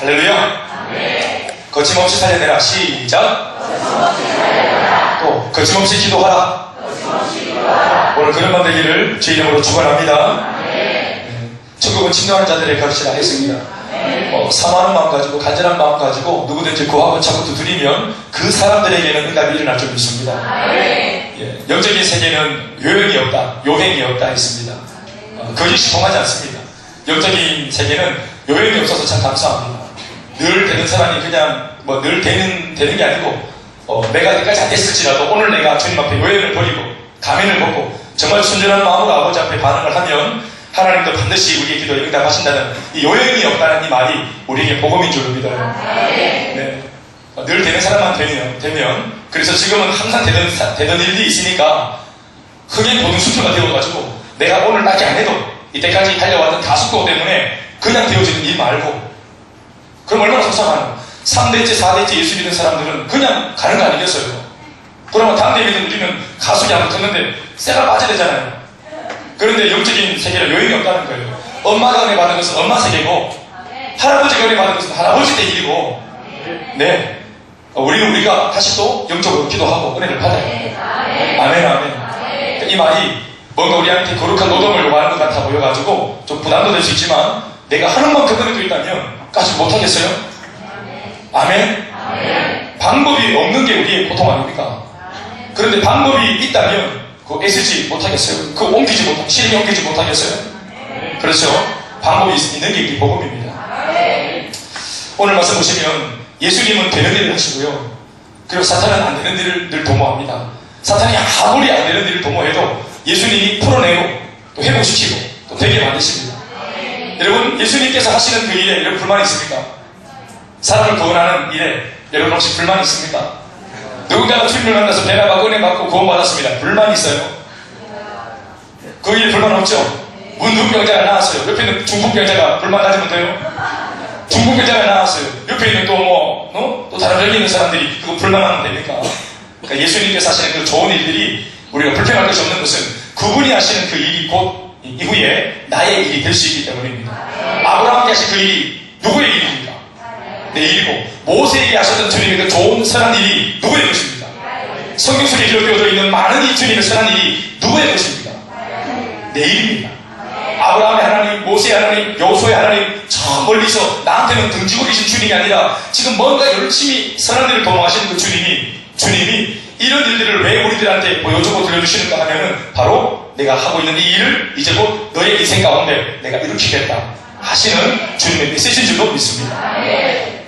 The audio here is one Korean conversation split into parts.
할렐루야. 거침없이 살려내라. 시작. 또 거침없이 기도하라. 오늘 그런 만 되기를 주 이름으로 축원합니다. 천국은 침노하는 자들의 것이라 했습니다. 사모하는 마음 가지고 간절한 마음 가지고 누구든지 구하고 자꾸 두드리면 그 사람들에게는 응답이 일어날 줄 믿습니다. 영적인 세계는 요행이 없다, 요행이 없다 했습니다. 거짓이 통하지 않습니다. 영적인 세계는 요행이 없어서 참 감사합니다. 늘 되는 사람이 그냥 늘 되는 게 아니고 내가 여기까지 안 됐을지라도 오늘 내가 주님 앞에 요행을 버리고 가면을 벗고 정말 순전한 마음으로 아버지 앞에 반응을 하면 하나님도 반드시 우리의 기도에 응답하신다는 이 요행이 없다는 이 말이 우리에게 복음인 줄 믿어요. 네. 늘 되는 사람만 되면 그래서 지금은 항상 되던 일이 있으니까 흙에 보는 수표가 되어가지고 내가 오늘 딱히 안 해도 이때까지 달려왔던 가속도 때문에 그냥 되어지는 일 말고 그럼 얼마나 속상하노. 3대째 4대째 예수 믿는 사람들은 그냥 가는 거 아니겠어요? 그러면 다음 대 믿는 우리는 가속이 안 붙었는데 쇠가 빠져야 되잖아요. 그런데 영적인 세계는 요행이 없다는 거예요. 엄마가 은혜 받은 것은 엄마 세계고 할아버지가 은혜 받은 것은 할아버지 때 일이고 네. 우리가 다시 또 영적으로 기도하고 은혜를 받아야 돼요. 아멘, 아멘. 이 말이 뭔가 우리한테 거룩한 노동을 요구하는 것 같아 보여가지고 좀 부담도 될 수 있지만 내가 하는 만큼 은혜도 있다면 까지 못하겠어요? 아멘? 방법이 없는 게 우리의 고통 아닙니까? 그런데 방법이 있다면 그거 애쓰지 못하겠어요? 그거 실행에 옮기지 못하겠어요? 그렇죠? 방법이 있는 게 우리 복음입니다. 오늘 말씀 보시면 예수님은 되는 일을 하시고요. 그리고 사탄은 안 되는 일을 늘 도모합니다. 사탄이 아무리 안 되는 일을 도모해도 예수님이 풀어내고 또 회복시키고 또 되게 만드십니다. 여러분, 예수님께서 하시는 그 일에 여러분 불만이 있습니까? 사람을 구원하는 일에 여러분 혹시 불만이 있습니까? 누군가가 주님을 만나서 배나 받고 은혜 받고 구원받았습니다. 불만이 있어요? 그 일에 불만 없죠? 문둥병자가 나왔어요. 옆에 있는 중풍병자가 불만 가지면 돼요? 중풍병자가 나왔어요. 옆에 있는 또 다른 병이 있는 사람들이 그거 불만하면 됩니까? 그러니까 예수님께서 하시는 그 좋은 일들이 우리가 불평할 것이 없는 것은 그분이 하시는 그 일이 곧 이후에 나의 일이 될 수 있기 때문입니다. 아브라함께 하신 그 일이 누구의 일입니까? 내 일이고 모세에게 하셨던 주님의 그 좋은 선한 일이 누구의 것입니까? 성경 속에 기록되어져 있는 많은 이 주님의 선한 일이 누구의 것입니까? 내 일입니다. 아브라함의 하나님, 모세의 하나님, 여호수아의 하나님 저 멀리서 나한테는 등지고 계신 주님이 아니라 지금 뭔가 열심히 선한 일을 도모하시는 그 주님이 이런 일들을 왜 우리들한테 보여주고 들려주시는가 하면은 바로 내가 하고 있는 이 일을 이제 곧 너의 인생 가운데 내가 일으키겠다 하시는 주님의 메시지인 줄로 믿습니다.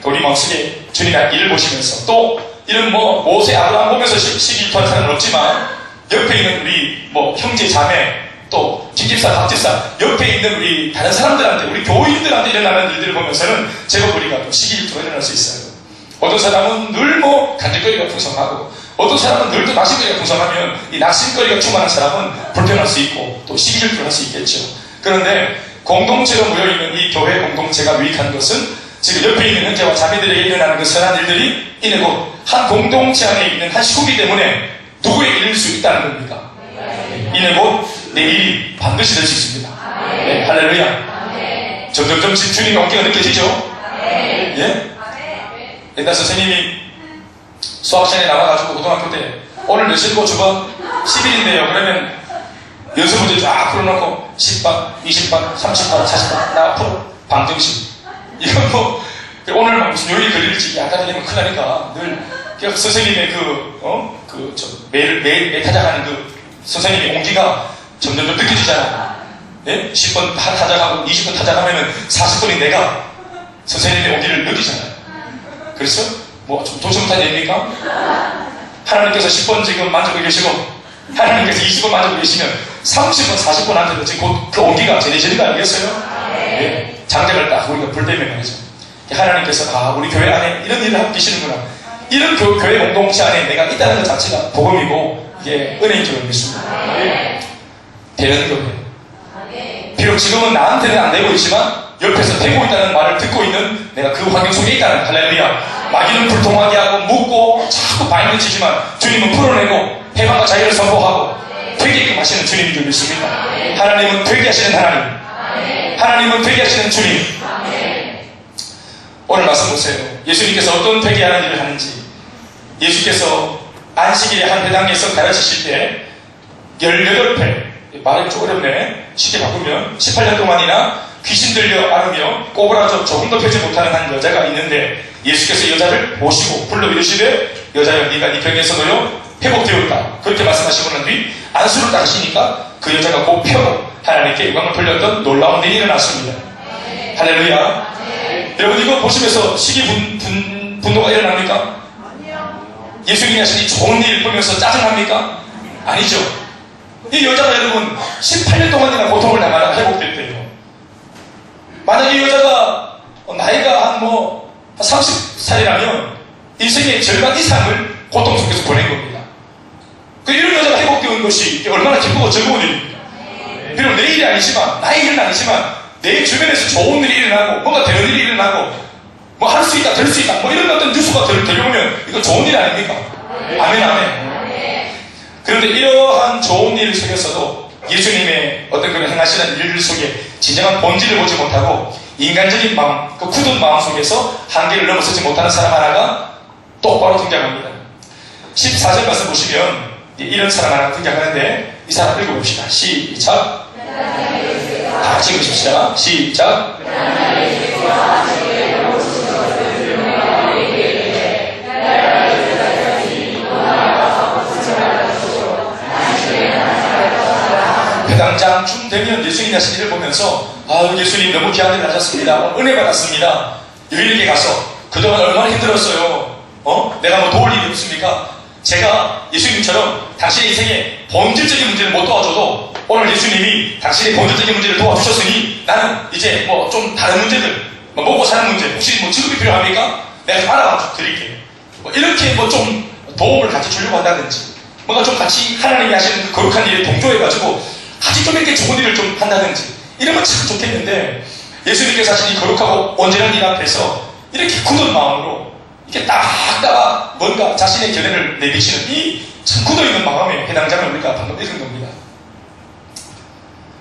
우리 마음속에 주님의 일을 보시면서 또 이런 모세, 아브라함 보면서 시기 일투한 사람은 없지만 옆에 있는 우리 형제, 자매 또 김집사, 박집사 옆에 있는 우리 다른 사람들한테 우리 교인들한테 일어나는 일들을 보면서는 제법 우리가 또 시기 일투가 일어날 수 있어요. 어떤 사람은 늘 간질거리가 풍성하고 어떤 사람은 늘 또 낙심거리가 풍성하면 이 낙심거리가 충만한 사람은 불편할 수 있고 또 시기질투할 수 있겠죠. 그런데 공동체로 모여있는 이 교회 공동체가 유익한 것은 지금 옆에 있는 형제와 자매들에게 일어나는 그 선한 일들이 이내 곧 한 공동체 안에 있는 한 식구이기 때문에 누구의 일일 수 있다는 겁니다. 이내 곧 내 일이 반드시 될 수 있습니다. 네, 할렐루야. 점점점 주님의 온기가 느껴지죠? 예? 옛날 선생님이 수학시간에 나와가지고 고등학교 때 오늘 몇 시고 주번 10일인데요. 그러면 연습 문제 쫙 풀어놓고 10번, 20번, 30번, 40번 나 풀어. 방정식. 이건 오늘 무슨 요일이 걸릴지 아까 되면 큰일 나니까 늘 선생님의 매일 타작하는 그 선생님의 온기가 점점 느껴지잖아요. 예? 10번 타작하고 20번 타작하면은 40번인 내가 선생님의 온기를 느끼잖아요. 그래서 좀 도시 못한 얘기입니까? 하나님께서 10번 지금 만지고 계시고 하나님께서 20번 만지고 계시면 30번, 40번한테도 지금 곧 그 온기가 전해지는 거 아니겠어요? 네. 장작을 딱 우리가 불 때문에 말이죠. 하나님께서 우리 교회 안에 이런 일을 하고 계시는구나. 이런 교회 공동체 안에 내가 있다는 것 자체가 복음이고 이게 은혜인 줄 믿습니다. 되는 교회. 비록 지금은 나한테는 안 되고 있지만 옆에서 되고 있다는 말을 듣고 있는 내가 그 환경 속에 있다는 할렐루야. 마귀는 불통하게 하고 묶고 자꾸 바인드 치지만 주님은 풀어내고 해방과 자유를 선포하고 되게끔 하시는 주님인 줄 믿습니다. 하나님은 되게 하시는 하나님. 하나님은 되게 하시는 주님. 오늘 말씀 보세요. 예수님께서 어떤 회개하는 일을 하는지. 예수께서 안식일에 한 회당에서 가르치실 때 18회, 말이 좀 어렵네. 쉽게 바꾸면 18년 동안이나 귀신 들려 앓으며 꼬부라져 조금도 펴지 못하는 한 여자가 있는데 예수께서 여자를 보시고 불러 이르시되 여자여 네가 네 병에서도요 회복되었다. 그렇게 말씀하시고 난 뒤 안수를 따시니까 그 여자가 곧 펴고 하나님께 영광을 돌렸던 놀라운 일이 일어났습니다. 할렐루야. 여러분 이거 보시면서 분노가 일어납니까? 예수님이 하신 이 좋은 일 보면서 짜증납니까? 아니죠. 이 여자가 여러분 18년 동안이나 고통을 당하다가 회복됐대요. 만약에 이 여자가 나이가 한 30살이라면 인생의 절반 이상을 고통 속에서 보낸 겁니다. 이런 여자가 회복되는 것이 얼마나 기쁘고 즐거운 일입니까? 비록 내 일이 아니지만, 나의 일은 아니지만 내 주변에서 좋은 일이 일어나고 뭔가 되는 일이 일어나고 뭐 할 수 있다, 될 수 있다, 뭐 이런 어떤 뉴스가 들려오면 이거 좋은 일 아닙니까? 아멘, 아멘. 그런데 이러한 좋은 일 속에서도 예수님의 어떤 그런 행하시는 일 속에 진정한 본질을 보지 못하고 인간적인 마음, 그 굳은 마음 속에서 한계를 넘어서지 못하는 사람 하나가 똑바로 등장합니다. 14절 말씀 보시면 이런 사람 하나 등장하는데 이 사람 읽어봅시다. 시작. 다 같이 읽으십시다. 시작. 회당장쯤 되면 예수님이 하신 일을 보면서 예수님 너무 귀한 일을 하셨습니다. 은혜 받았습니다. 유일하게 가서 그동안 얼마나 힘들었어요. 내가 뭐 도울 일이 없습니까? 제가 예수님처럼 당신의 인생의 본질적인 문제를 못 도와줘도 오늘 예수님이 당신의 본질적인 문제를 도와주셨으니 나는 이제 뭐 좀 다른 문제들, 뭐 먹고 사는 문제, 혹시 뭐 직업이 필요합니까? 내가 좀 알아봐 드릴게요. 뭐 이렇게 뭐 좀 도움을 같이 주려고 한다든지 뭔가 좀 같이 하나님이 하시는 그 거룩한 일에 동조해가지고 같이 좀 이렇게 좋은 일을 좀 한다든지 이러면 참 좋겠는데 예수님께서 하신 이 거룩하고 온전한 일 앞에서 이렇게 굳은 마음으로 이렇게 따박따박 뭔가 자신의 견해를 내비치는 이 참 굳어있는 마음의 해당장을 우리가 방금 읽은 겁니다.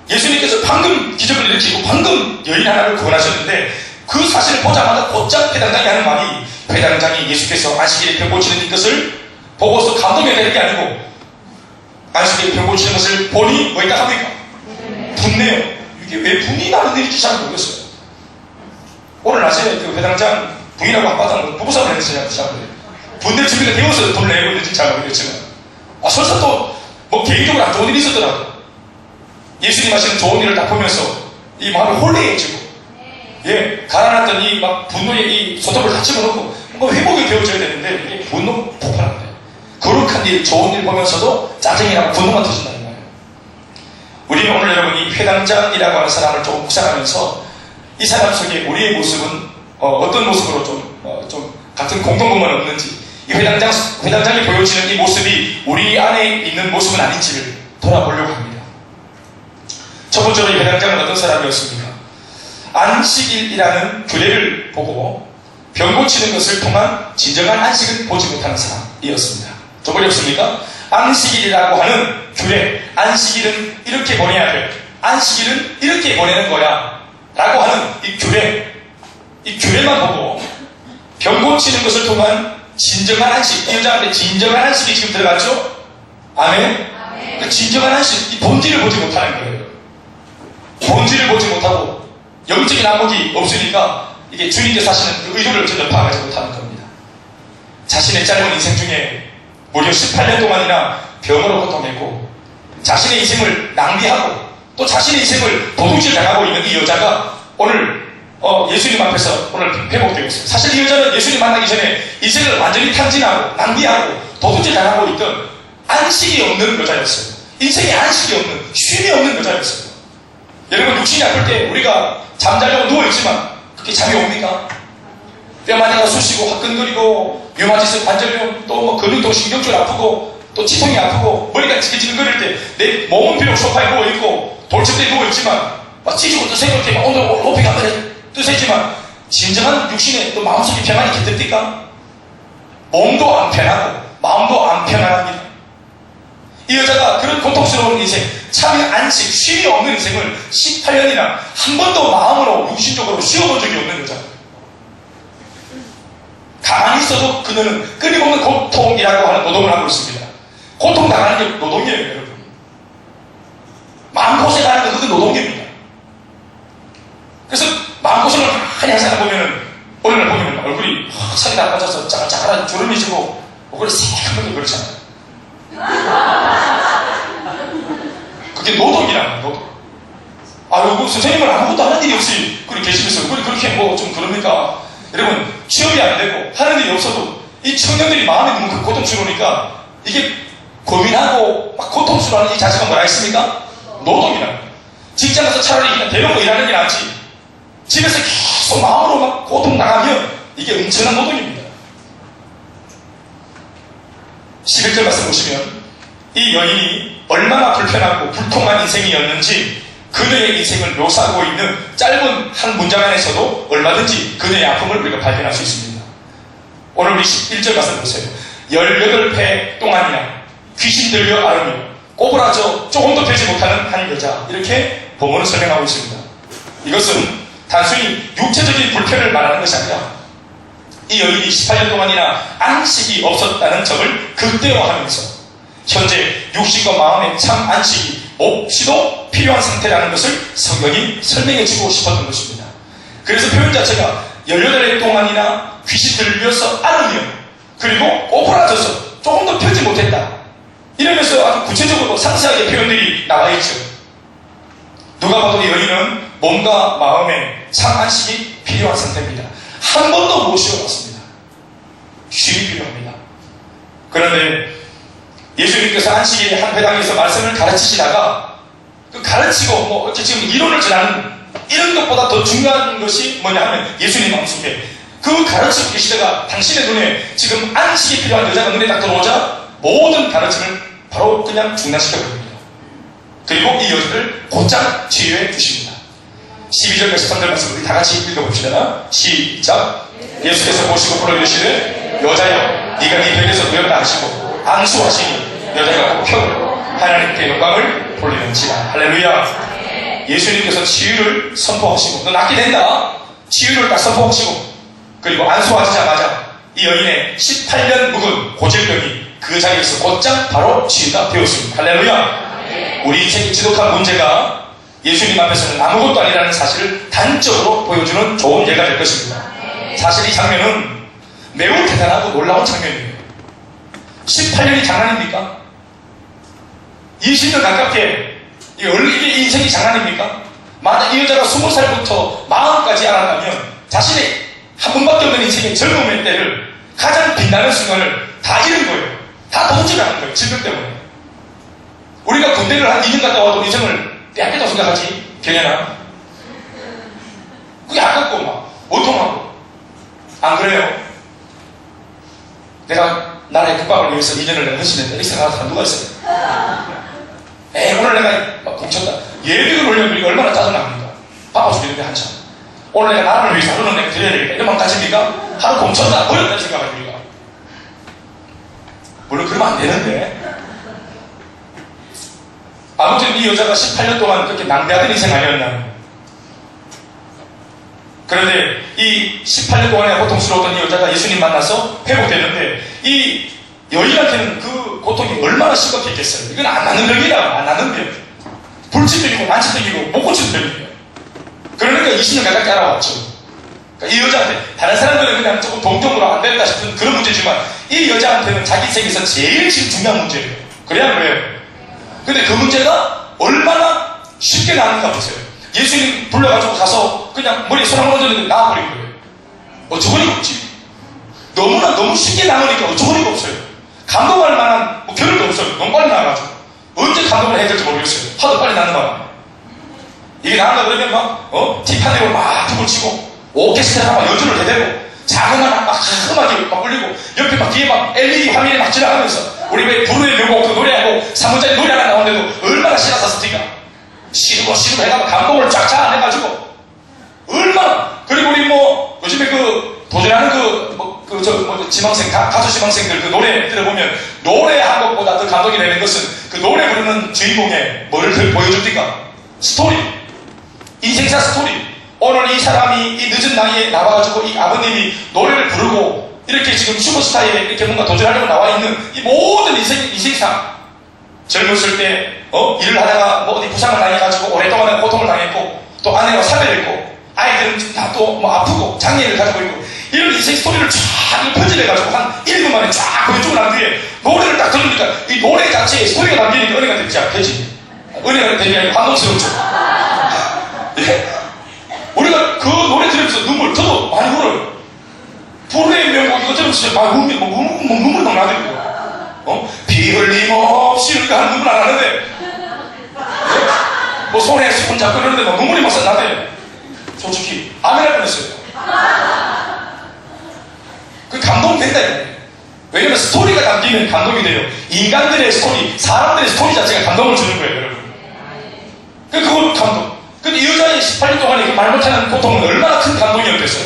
예수님께서 방금 기적을 일으키고 방금 여인 하나를 구원하셨는데 그 사실을 보자마자 곧장 회당장이 하는 말이 회당장이 예수께서 안식일에 병 고치는 것을 보고서 감동이 되는 게 아니고 안식일에 병 고치는 것을 보니 뭐있다 합니까? 분내요. 이게 왜 분이 나는 일인지 잘 모르겠어요. 오늘 낮에 그 회당장 부인하고 아빠랑 부부싸움을 했어요. 분들 주변에 배워서 돈을 내고 있는지 잘 모르겠지만 설사 또 뭐 개인적으로 안 좋은 일이 있었더라도 예수님 하시는 좋은 일을 다 보면서 이 마음이 홀리해지고 가라앉던 이 막 분노의 이 소톱을 다 집어넣고 뭔가 회복이 되어져야 되는데 이게 분노 폭발한다. 거룩한 일, 좋은 일 보면서도 짜증이랑 분노만 터진다는 거예요. 우리는 오늘 여러분이 회당장이라고 하는 사람을 좀 묵상하면서 이 사람 속에 우리의 모습은 어떤 모습으로 좀 같은 공통점은 없는지 이 회당장이 보여지는 이 모습이 우리 안에 있는 모습은 아닌지를 돌아보려고 합니다. 첫 번째로 이 회당장은 어떤 사람이었습니까? 안식일이라는 규례를 보고 병 고치는 것을 통한 진정한 안식을 보지 못하는 사람이었습니다. 좀 어렵습니까? 안식일이라고 하는 규례, 안식일은 이렇게 보내야 돼, 안식일은 이렇게 보내는 거야 라고 하는 이 규례만 보고 병 고치는 것을 통한 진정한 안식, 이 여자한테 진정한 안식이 지금 들어갔죠? 아멘? 그 진정한 안식, 이 본질을 보지 못하는 거예요. 본질을 보지 못하고 영적인 안목이 없으니까 이게 주님께서 하시는 그 의도를 전혀 파악하지 못하는 겁니다. 자신의 짧은 인생 중에 무려 18년 동안이나 병으로 고통했고 자신의 인생을 낭비하고 또 자신의 인생을 도둑질 당하고 있는 이 여자가 오늘 예수님 앞에서 오늘 회복되고 있어요. 사실 이 여자는 예수님 만나기 전에 인생을 완전히 탕진하고 낭비하고 도둑질 당하고 있던 안식이 없는 여자였어요. 인생에 안식이 없는, 쉼이 없는 여자였어요. 여러분 육신이 아플 때 우리가 잠자려고 누워있지만 그렇게 잠이 옵니까? 뼈마디가 쑤시고 화끈거리고 류마티스 관절염 또 뭐 근육통 신경줄 아프고 또 치통이 아프고 머리가 지글지글거릴 때 내 몸은 비록 소파에 누워있고 돌침대에 누워있지만 막 찢고 뜨세고 이렇게 막 오늘 높이가 한번 뜨세지만 진정한 육신에 또 마음속에 평안이 깃듭니까? 몸도 안 편하고 마음도 안 편안합니다. 이 여자가 그런 고통스러운 인생, 참 안식, 쉼이 없는 인생을 18년이나 한 번도 마음으로 육신적으로 쉬어본 적이 없는 여자. 있어도 그녀는 끊임없는 고통이라고 하는 노동을 하고 있습니다. 고통당하는 게 노동이에요, 여러분. 마음고생하는 게 그게 노동입니다. 그래서 마음고생을 많이 한 사람 보면은 어느 날 보면 얼굴이 살이 다 빠져서 짜글짜글한 주름이 지고 얼굴이 새카맣게 그렇잖아요. 그게 노동이란 노동. 아이고, 선생님은 아무것도 하는 일이 없이 그렇게 계시면서 그렇게 뭐 좀 그럽니까? 여러분, 취업이 안 되고 하는 일이 없어도 이 청년들이 마음이 너무 고통스러우니까 이게 고민하고 막 고통스러워하는 이 자체가 뭐라 했습니까? 노동이라는 거예요. 직장 가서 차라리 그냥 대놓고 일하는 게 낫지. 집에서 계속 마음으로 막 고통당하면 이게 엄청난 노동입니다. 11절 말씀 보시면 이 여인이 얼마나 불편하고 불통한 인생이었는지 그녀의 인생을 묘사하고 있는 짧은 한 문장 안에서도 얼마든지 그녀의 아픔을 우리가 발견할 수 있습니다. 오늘 우리 11절 말씀 보세요. 18회 동안이나 귀신 들려 앓으며 꼬부라져 조금도 되지 못하는 한 여자, 이렇게 본문을 설명하고 있습니다. 이것은 단순히 육체적인 불편을 말하는 것이 아니라 이 여인이 18년 동안이나 안식이 없었다는 점을 극대화하면서 현재 육신과 마음의 참 안식이 몹시도 필요한 상태라는 것을 성경이 설명해주고 싶었던 것입니다. 그래서 표현 자체가 18해 동안이나 귀신 들려서 앓으며 그리고 꼬부라져서 조금도 펴지 못했다, 이러면서 아주 구체적으로 상세하게 표현들이 나와 있죠. 누가 봐도 이 여인은 몸과 마음의 참 안식이 필요한 상태입니다. 한 번도 못 쉬어봤습니다. 쉼이 필요합니다. 그런데 예수님께서 안식일에 한 회당에서 말씀을 가르치시다가 그 가르치고 뭐 이렇게 지금 이론을 전하는 이런 것보다 더 중요한 것이 뭐냐 하면 예수님 마음속에 그 가르치고 계시다가 당신의 눈에 지금 안식이 필요한 여자가 눈에 딱 들어오자 모든 가르침을 바로 그냥 중단시켜버립니다. 그리고 이 여자를 곧장 치유해 주십니다. 12절 13절 말씀 우리 다 같이 읽어봅시다. 시작. 예수께서 보시고 불러이르시되 여자여 네가 네 벽에서 누웠다 하시고 안수하시니 여자가 꼭 펴고 하나님께 영광을 돌리는지라. 할렐루야. 예수님께서 치유를 선포하시고 너 낫게 된다, 치유를 딱 선포하시고 그리고 안수하시자마자 이 여인의 18년 묵은 고질병이 그 자리에서 곧장 바로 치유가 되었습니다. 할렐루야. 우리 인생의 지독한 문제가 예수님 앞에서는 아무것도 아니라는 사실을 단적으로 보여주는 좋은 예가 될 것입니다. 사실 이 장면은 매우 대단하고 놀라운 장면이에요. 18년이 장난입니까? 20년 가깝게 이게 인생이 장난입니까? 만약 이 여자가 20살부터 마음까지 알았다면 자신의 한 번밖에 없는 인생의 젊음의 때를 가장 빛나는 순간을 다 잃은 거예요. 다 도둑질하는 거예요. 질병 때문에. 우리가 군대를 한 2년 갔다 와도 인생을 빼앗겼다고 생각하지? 경연아? 그게 아깝고 막 원통하고. 안 그래요? 내가 나라의 국방을 위해서 2년을 내가 헌신했다 이렇게 생각하는 사람 누가 있어요? 오늘 내가 막 공쳤다. 예비군 훈련이 얼마나 짜증납니까? 바빠 죽겠는데 한참. 오늘 내가 나라를 위해서 하루는 내가 드려야 되겠다 이런 마음 가집니까? 하루 공쳤다 버렸다 생각하지 우리가. 물론 그러면 안 되는데. 아무튼 이 여자가 18년 동안 그렇게 낭비하던 인생 아니었나. 그런데 이 18년 동안에 고통스러웠던 이 여자가 예수님 만나서 회복됐는데 이 여인한테는 그 고통이 얼마나 심각했겠어요. 이건 안 나는 병이라, 안 나는 병. 불치병이고 만치병이고 못 고치는 병이에요. 그러니까 20년 가깝게 알아왔죠. 그러니까 이 여자한테 다른 사람들은 그냥 조금 동정으로 안 된다 싶은 그런 문제지만 이 여자한테는 자기 인생에서 제일 지금 중요한 문제예요. 그래야 그래요. 근데 그 문제가 얼마나 쉽게 나는가 보세요. 예수님 불러가지고 가서 그냥 머리에 손 한번 얹었는데 나와버린 거예요. 어처구니가 없지. 너무 쉽게 나오니까 어처구니가 없어요. 감동할 만한 겨를도 없어요. 너무 빨리 나와가지고. 언제 감동을 해야 될지 모르겠어요. 하도 빨리 나는 바람에. 이게 나간다 그러면 막, 티파니로 막 tum을 치고, 오케스트라가 막 연주를 해대고, 자그마한 막 음악이 막 울리고, 옆에 막 뒤에 막 LED 화면이 막 지나가면서, 우리 왜 부르의 묘곡 그 노래하고 3분짜리 노래 하나 나오는데도 얼마나 신나서 티가 시루고 해가지고 감동을 쫙쫙 해가지고 얼마나. 그리고 우리 뭐 요즘에 그 도전하는 지망생 가수 지망생들 그 노래 들어보면 노래한 것보다 더 감동이 되는 것은 그 노래 부르는 주인공의 뭐를 보여줍니까? 스토리, 인생사 스토리. 오늘 이 사람이 이 늦은 나이에 나와가지고 이 아버님이 노래를 부르고 이렇게 지금 슈퍼스타에 이렇게 뭔가 도전하려고 나와 있는 이 모든 인생상 젊었을 때 일을 하다가 뭐 어디 부상을 당해가지고 오랫동안 고통을 당했고 또 아내와 사별했고 아이들은 다 또 뭐 아프고 장애를 가지고 있고 이런 인생 스토리를 쫙 편집해가지고 한 1분 만에 쫙 보여주고 난 뒤에 노래를 딱 들으니까 이 노래 자체에 스토리가 담기니까 은혜가 되지 않겠지? 은혜가 되지 않고 감동스럽죠? 예? 우리가 그 노래 들으면서 저도 많이 울어요. 불의 명곡 이거 들으면서 눈물이 막 나더라고요. 피 흘림 없이 이렇게 하는 눈물 안 나는데 뭐 손에 손 잡고 이러는데 막 눈물이 막 나대요. 솔직히 아멘 할 뻔했어요. 그 감동된다 이거예요. 왜냐면 스토리가 담기면 감동이 돼요. 인간들의 스토리, 사람들의 스토리 자체가 감동을 주는 거예요, 여러분. 그걸 감동. 근데 이 여자의 18년 동안에 말 못하는 고통은 얼마나 큰 감동이었겠어요.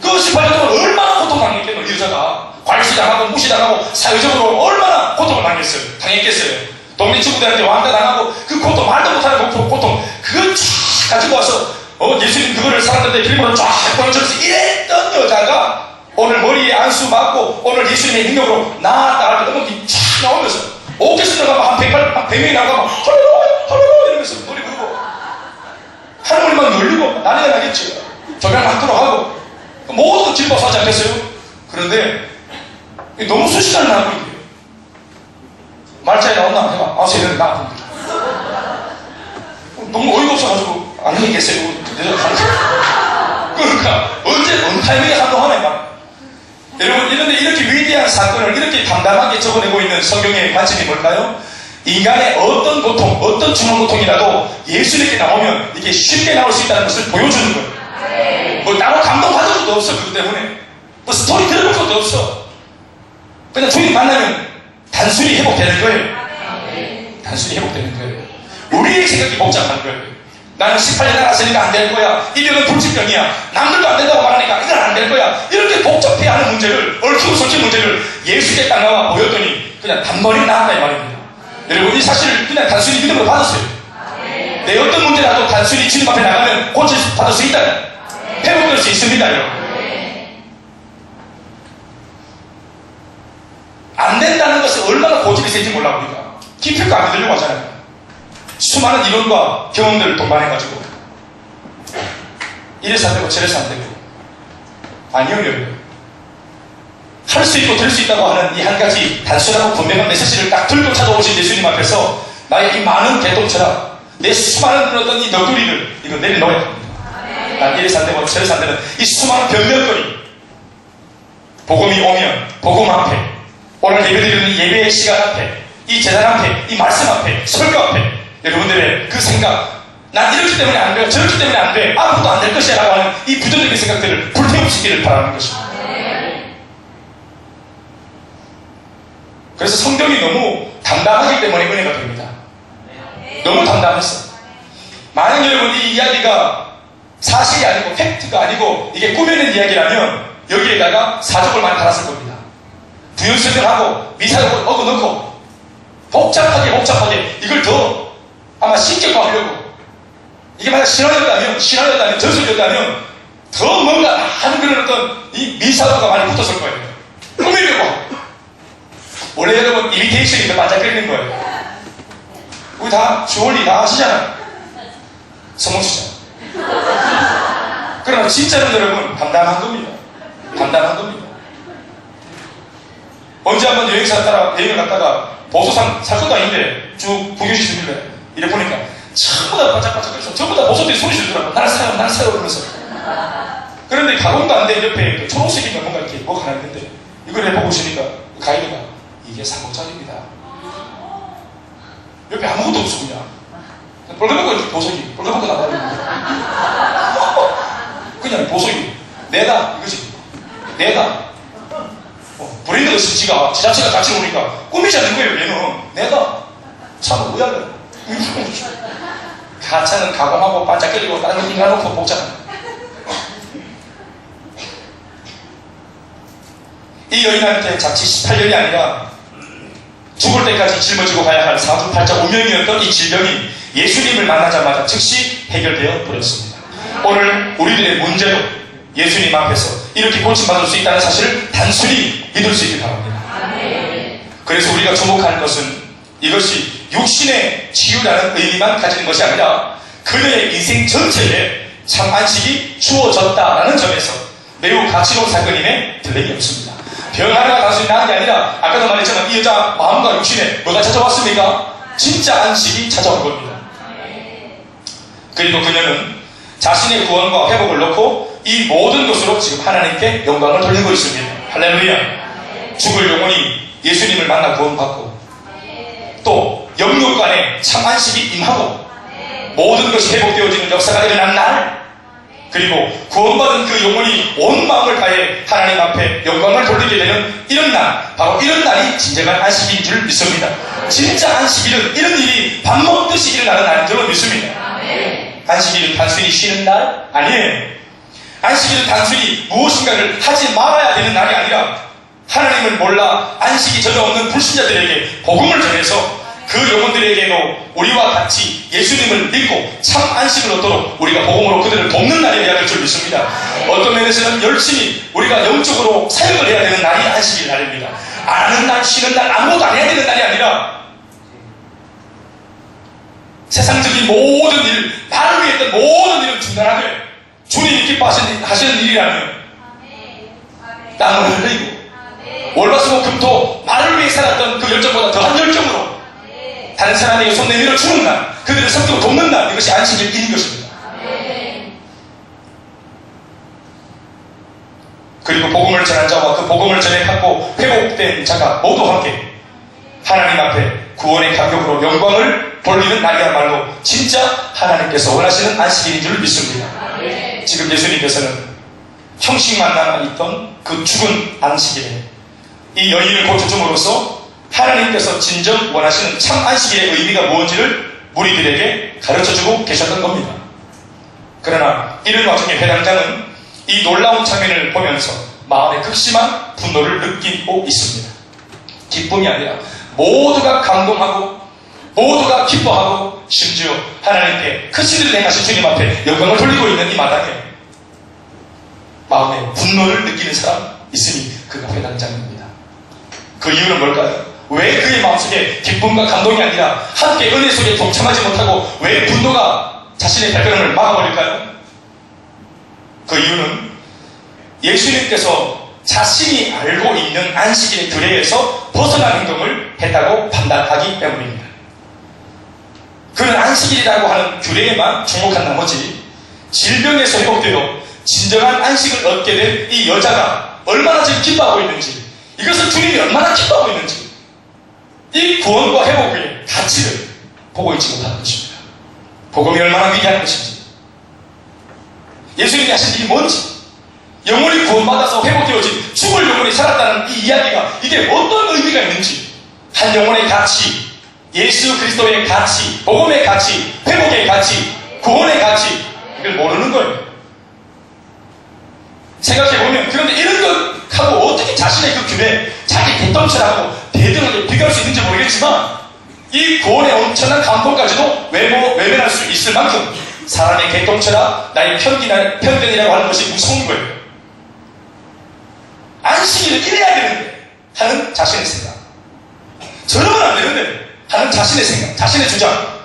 그 18년 동안 얼마나 고통당했겠노, 이 여자가. 괄시당하고 무시당하고 사회적으로 얼마나 고통을 당했겠어요. 동네 친구들한테 왕따당하고 그 고통, 말도 못하는 고통, 그걸 쫙 가지고 와서 예수님 그거를 사람들한테 빌보를 쫙 보여주면서 이랬던 여자가 오늘 머리에 안수 맞고 오늘 예수님의 능력으로 나았다 할 때 음악이 쫙 나오면서 오케스트라가 한 100명이 나가면 할렐루야 이러면서 노래 부르고 하늘만 놀리고 난리가 나겠죠. 조명 맞도록 하고 모든 기뻐하지 않겠어요? 그런데 너무 수시간을 나고 있대요. 말자에 나온나 해봐. 아, 세상에 나 너무 어이가 없어가지고 안녕히 계세요. 그러니까 언제 어느 타이밍에 한동안에 막 여러분 이렇게 위대한 사건을 이렇게 담담하게 적어내고 있는 성경의 관점이 뭘까요? 인간의 어떤 고통, 어떤 중한 고통이라도 예수님께 나오면 이게 쉽게 나올 수 있다는 것을 보여주는 거예요. 뭐 따로 감동받을 것도 없어. 그것 때문에 뭐 스토리 들어볼 것도 없어. 그냥 주님 만나면 단순히 회복되는 거예요. 단순히 회복되는 거예요. 우리의 생각이 복잡한 거예요. 나는 18년 살았으니까 안 될 거야. 이 병은 불치병이야. 남들도 안 된다고 말하니까 이건 안 될 거야. 이렇게 복잡해 하는 문제를, 얽히고 설킨 문제를 예수께 딱 나와 보였더니 그냥 단번에 나았다 이 말입니다. 여러분 이 사실을 그냥 단순히 믿음으로 받으세요. 내 어떤 문제라도 단순히 주님 앞에 나가면 받을 수 있다. 회복될 수 있습니다. 여러분. 안 된다는 것은 얼마나 고집이 센지 몰라 우리가. 기필코 안 믿으려고 하잖아요. 수많은 이론과 경험들을 동반해가지고 이래서 안 되고 저래서 안 되고 아니요 여러분. 할 수 있고 될 수 있다고 하는 이 한 가지 단순하고 분명한 메시지를 딱 들고 찾아오신 예수님 앞에서 나의 이 많은 개똥처럼 내 수많은 어떤 이 너구리를 이거 내려놓아야 합니다. 난 이래서 안 되고 저래서 안 되는 이 수많은 변명거리 복음이 오면 복음 앞에 오늘 예배드리는 예배의 시간 앞에 이 제단 앞에 이 말씀 앞에 설교 앞에 여러분들의 그 생각 난 이렇기 때문에 안 돼, 저렇기 때문에 안 돼, 아무것도 안 될 것이야 라고 하는 이 부정적인 생각들을 불태우시기를 바라는 것입니다. 그래서 성경이 너무 담담하기 때문에 은혜가 됩니다. 너무 담담했어. 만약 여러분 이 이야기가 사실이 아니고 팩트가 아니고 이게 꾸며낸 이야기라면 여기에다가 사족을 많이 달았을 겁니다. 부연설명하고 미사역을 넣고 복잡하게 이걸 더 아마 신격화하려고 이게 만약 신화였다면 전설이었다면 더 뭔가 한 그런 어떤 이 미사도가 많이 붙었을 거예요. 꾸미려고. 원래 여러분 이미테이션이 더 반짝거리는 거예요. 우리 다 주얼리 다 하시잖아요. 성공시죠. 그러나 진짜로 여러분 담담한 겁니다. 담담한 겁니다. 언제 한번 여행을 갔다가 보소산 살 것도 아닌데 쭉 구경시 주길래 이래 보니까 전부 다 반짝반짝거려서 전부 다 보소들이 소리 지르더라고. 날 사요 그러면서. 그런데 가공도 안 된 옆에 그 초록색인가 뭔가 이렇게 뭐가 하나 있는데 이걸 해보고 있으니까 그 가이드가 이게 3억짜리입니다. 옆에 아무것도 없어 그냥. 뻘겋고 보석이 뻘겋고 나가는 그냥 보석이 내다 이거지. 내다. 브랜드가 지가 지 자체가 가치를 보니까 꾸미지 않는 거예요. 얘는 내다. 참 의아해요. 가차는 가공하고 반짝거리고 다른 거 인간놓고 복잡해. 이 여인한테 자칫 18년이 아니라 죽을 때까지 짊어지고 가야 할 사주팔자 운명이었던 이 질병이 예수님을 만나자마자 즉시 해결되어 버렸습니다. 오늘 우리들의 문제도 예수님 앞에서 이렇게 고침받을 수 있다는 사실을 단순히 믿을 수 있길 바랍니다. 그래서 우리가 주목하는 것은 이것이 육신의 치유라는 의미만 가지는 것이 아니라 그녀의 인생 전체에 참 안식이 주어졌다라는 점에서 매우 가치로운 사건임에 틀림이 없습니다. 병 하나가 단순히 나은 게 아니라 아까도 말했지만 이 여자 마음과 육신에 뭐가 찾아왔습니까? 진짜 안식이 찾아온 겁니다. 그리고 그녀는 자신의 구원과 회복을 놓고 이 모든 것으로 지금 하나님께 영광을 돌리고 있습니다. 할렐루야. 죽을 영혼이 예수님을 만나 구원받고 또 영육간에 참 안식이 임하고 모든 것이 회복되어지는 역사가 일어난 날, 그리고 구원받은 그 영혼이 온 마음을 다해 하나님 앞에 영광을 돌리게 되는 이런 날, 바로 이런 날이 진정한 안식인 줄 믿습니다. 진짜 안식일은 이런 일이 밥 먹듯이 일어나는 날인 줄 믿습니다. 안식일은 단순히 쉬는 날? 아니에요. 안식일은 단순히 무엇인가를 하지 말아야 되는 날이 아니라 하나님을 몰라 안식이 전혀 없는 불신자들에게 복음을 전해서 그 영혼들에게도 우리와 같이 예수님을 믿고 참 안식을 얻도록 우리가 복음으로 그들을 돕는 날이 되어야 될 줄 믿습니다. 어떤 면에서는 열심히 우리가 영적으로 사역을 해야 되는 날이 안식일 날입니다. 안 하는 날, 쉬는 날, 아무것도 안 해야 되는 날이 아니라 세상적인 모든 일, 나를 위해 했던 모든 일을 중단하되 주님이 기뻐하시는 일이라면 땀을 흘리고 월화수목금토 나를 위해 살았던 그 열정보다 더한 열정으로 다른 사람에게 손 내밀어 주는 날, 그들을 섬기고 돕는 날, 이것이 안식일인 것입니다. 그리고 복음을 전한 자와 그 복음을 전해 받고 회복된 자가 모두 함께 하나님 앞에 구원의 감격으로 영광을 돌리는 날이야말로 진짜 하나님께서 원하시는 안식일인 줄 믿습니다. 지금 예수님께서는 형식만 남아있던 그 죽은 안식일에 이 여인을 고쳐줌으로써 하나님께서 진정 원하시는 참 안식일의 의미가 무엇인지를 무리들에게 가르쳐주고 계셨던 겁니다. 그러나 이런 와중에 회당장은 이 놀라운 장면을 보면서 마음에 극심한 분노를 느끼고 있습니다. 기쁨이 아니라 모두가 감동하고 모두가 기뻐하고 심지어 하나님께 크신 일을 행하신 주님 앞에 영광을 돌리고 있는 이 마당에 마음에 분노를 느끼는 사람 있으니 그가 회당장입니다. 그 이유는 뭘까요? 왜 그의 마음속에 기쁨과 감동이 아니라 함께 은혜 속에 동참하지 못하고 왜 분노가 자신의 발걸음을 막아버릴까요? 그 이유는 예수님께서 자신이 알고 있는 안식일의 규례에서 벗어난 행동을 했다고 판단하기 때문입니다. 그는 안식일이라고 하는 규례에만 주목한 나머지 질병에서 회복되어 진정한 안식을 얻게 된 이 여자가 얼마나 지금 기뻐하고 있는지, 이것을 주님이 얼마나 기뻐하고 있는지, 이 구원과 회복의 가치를 보고 있지 못하는 것입니다. 복음이 얼마나 위대한 것인지, 예수님이 하신 일이 뭔지, 영혼이 구원받아서 회복되어진 죽을 영혼이 살았다는 이 이야기가 이게 어떤 의미가 있는지, 한 영혼의 가치, 예수 그리스도의 가치, 복음의 가치, 회복의 가치, 구원의 가치, 이걸 모르는 거예요. 생각해보면, 그런데 이런 것하고 어떻게 자신의 그 규례, 자기 대통령하고 대등하게 비교할 수 있는지 모르겠지만 이 구원의 엄청난 감동까지도 외면할 수 있을 만큼 사람의 개똥처라 나의 편견이라고 하는 것이 무서운 거예요. 안식일을 이래야 되는데 하는 자신의 생각, 저러면 안 되는데 하는 자신의 생각, 자신의 주장,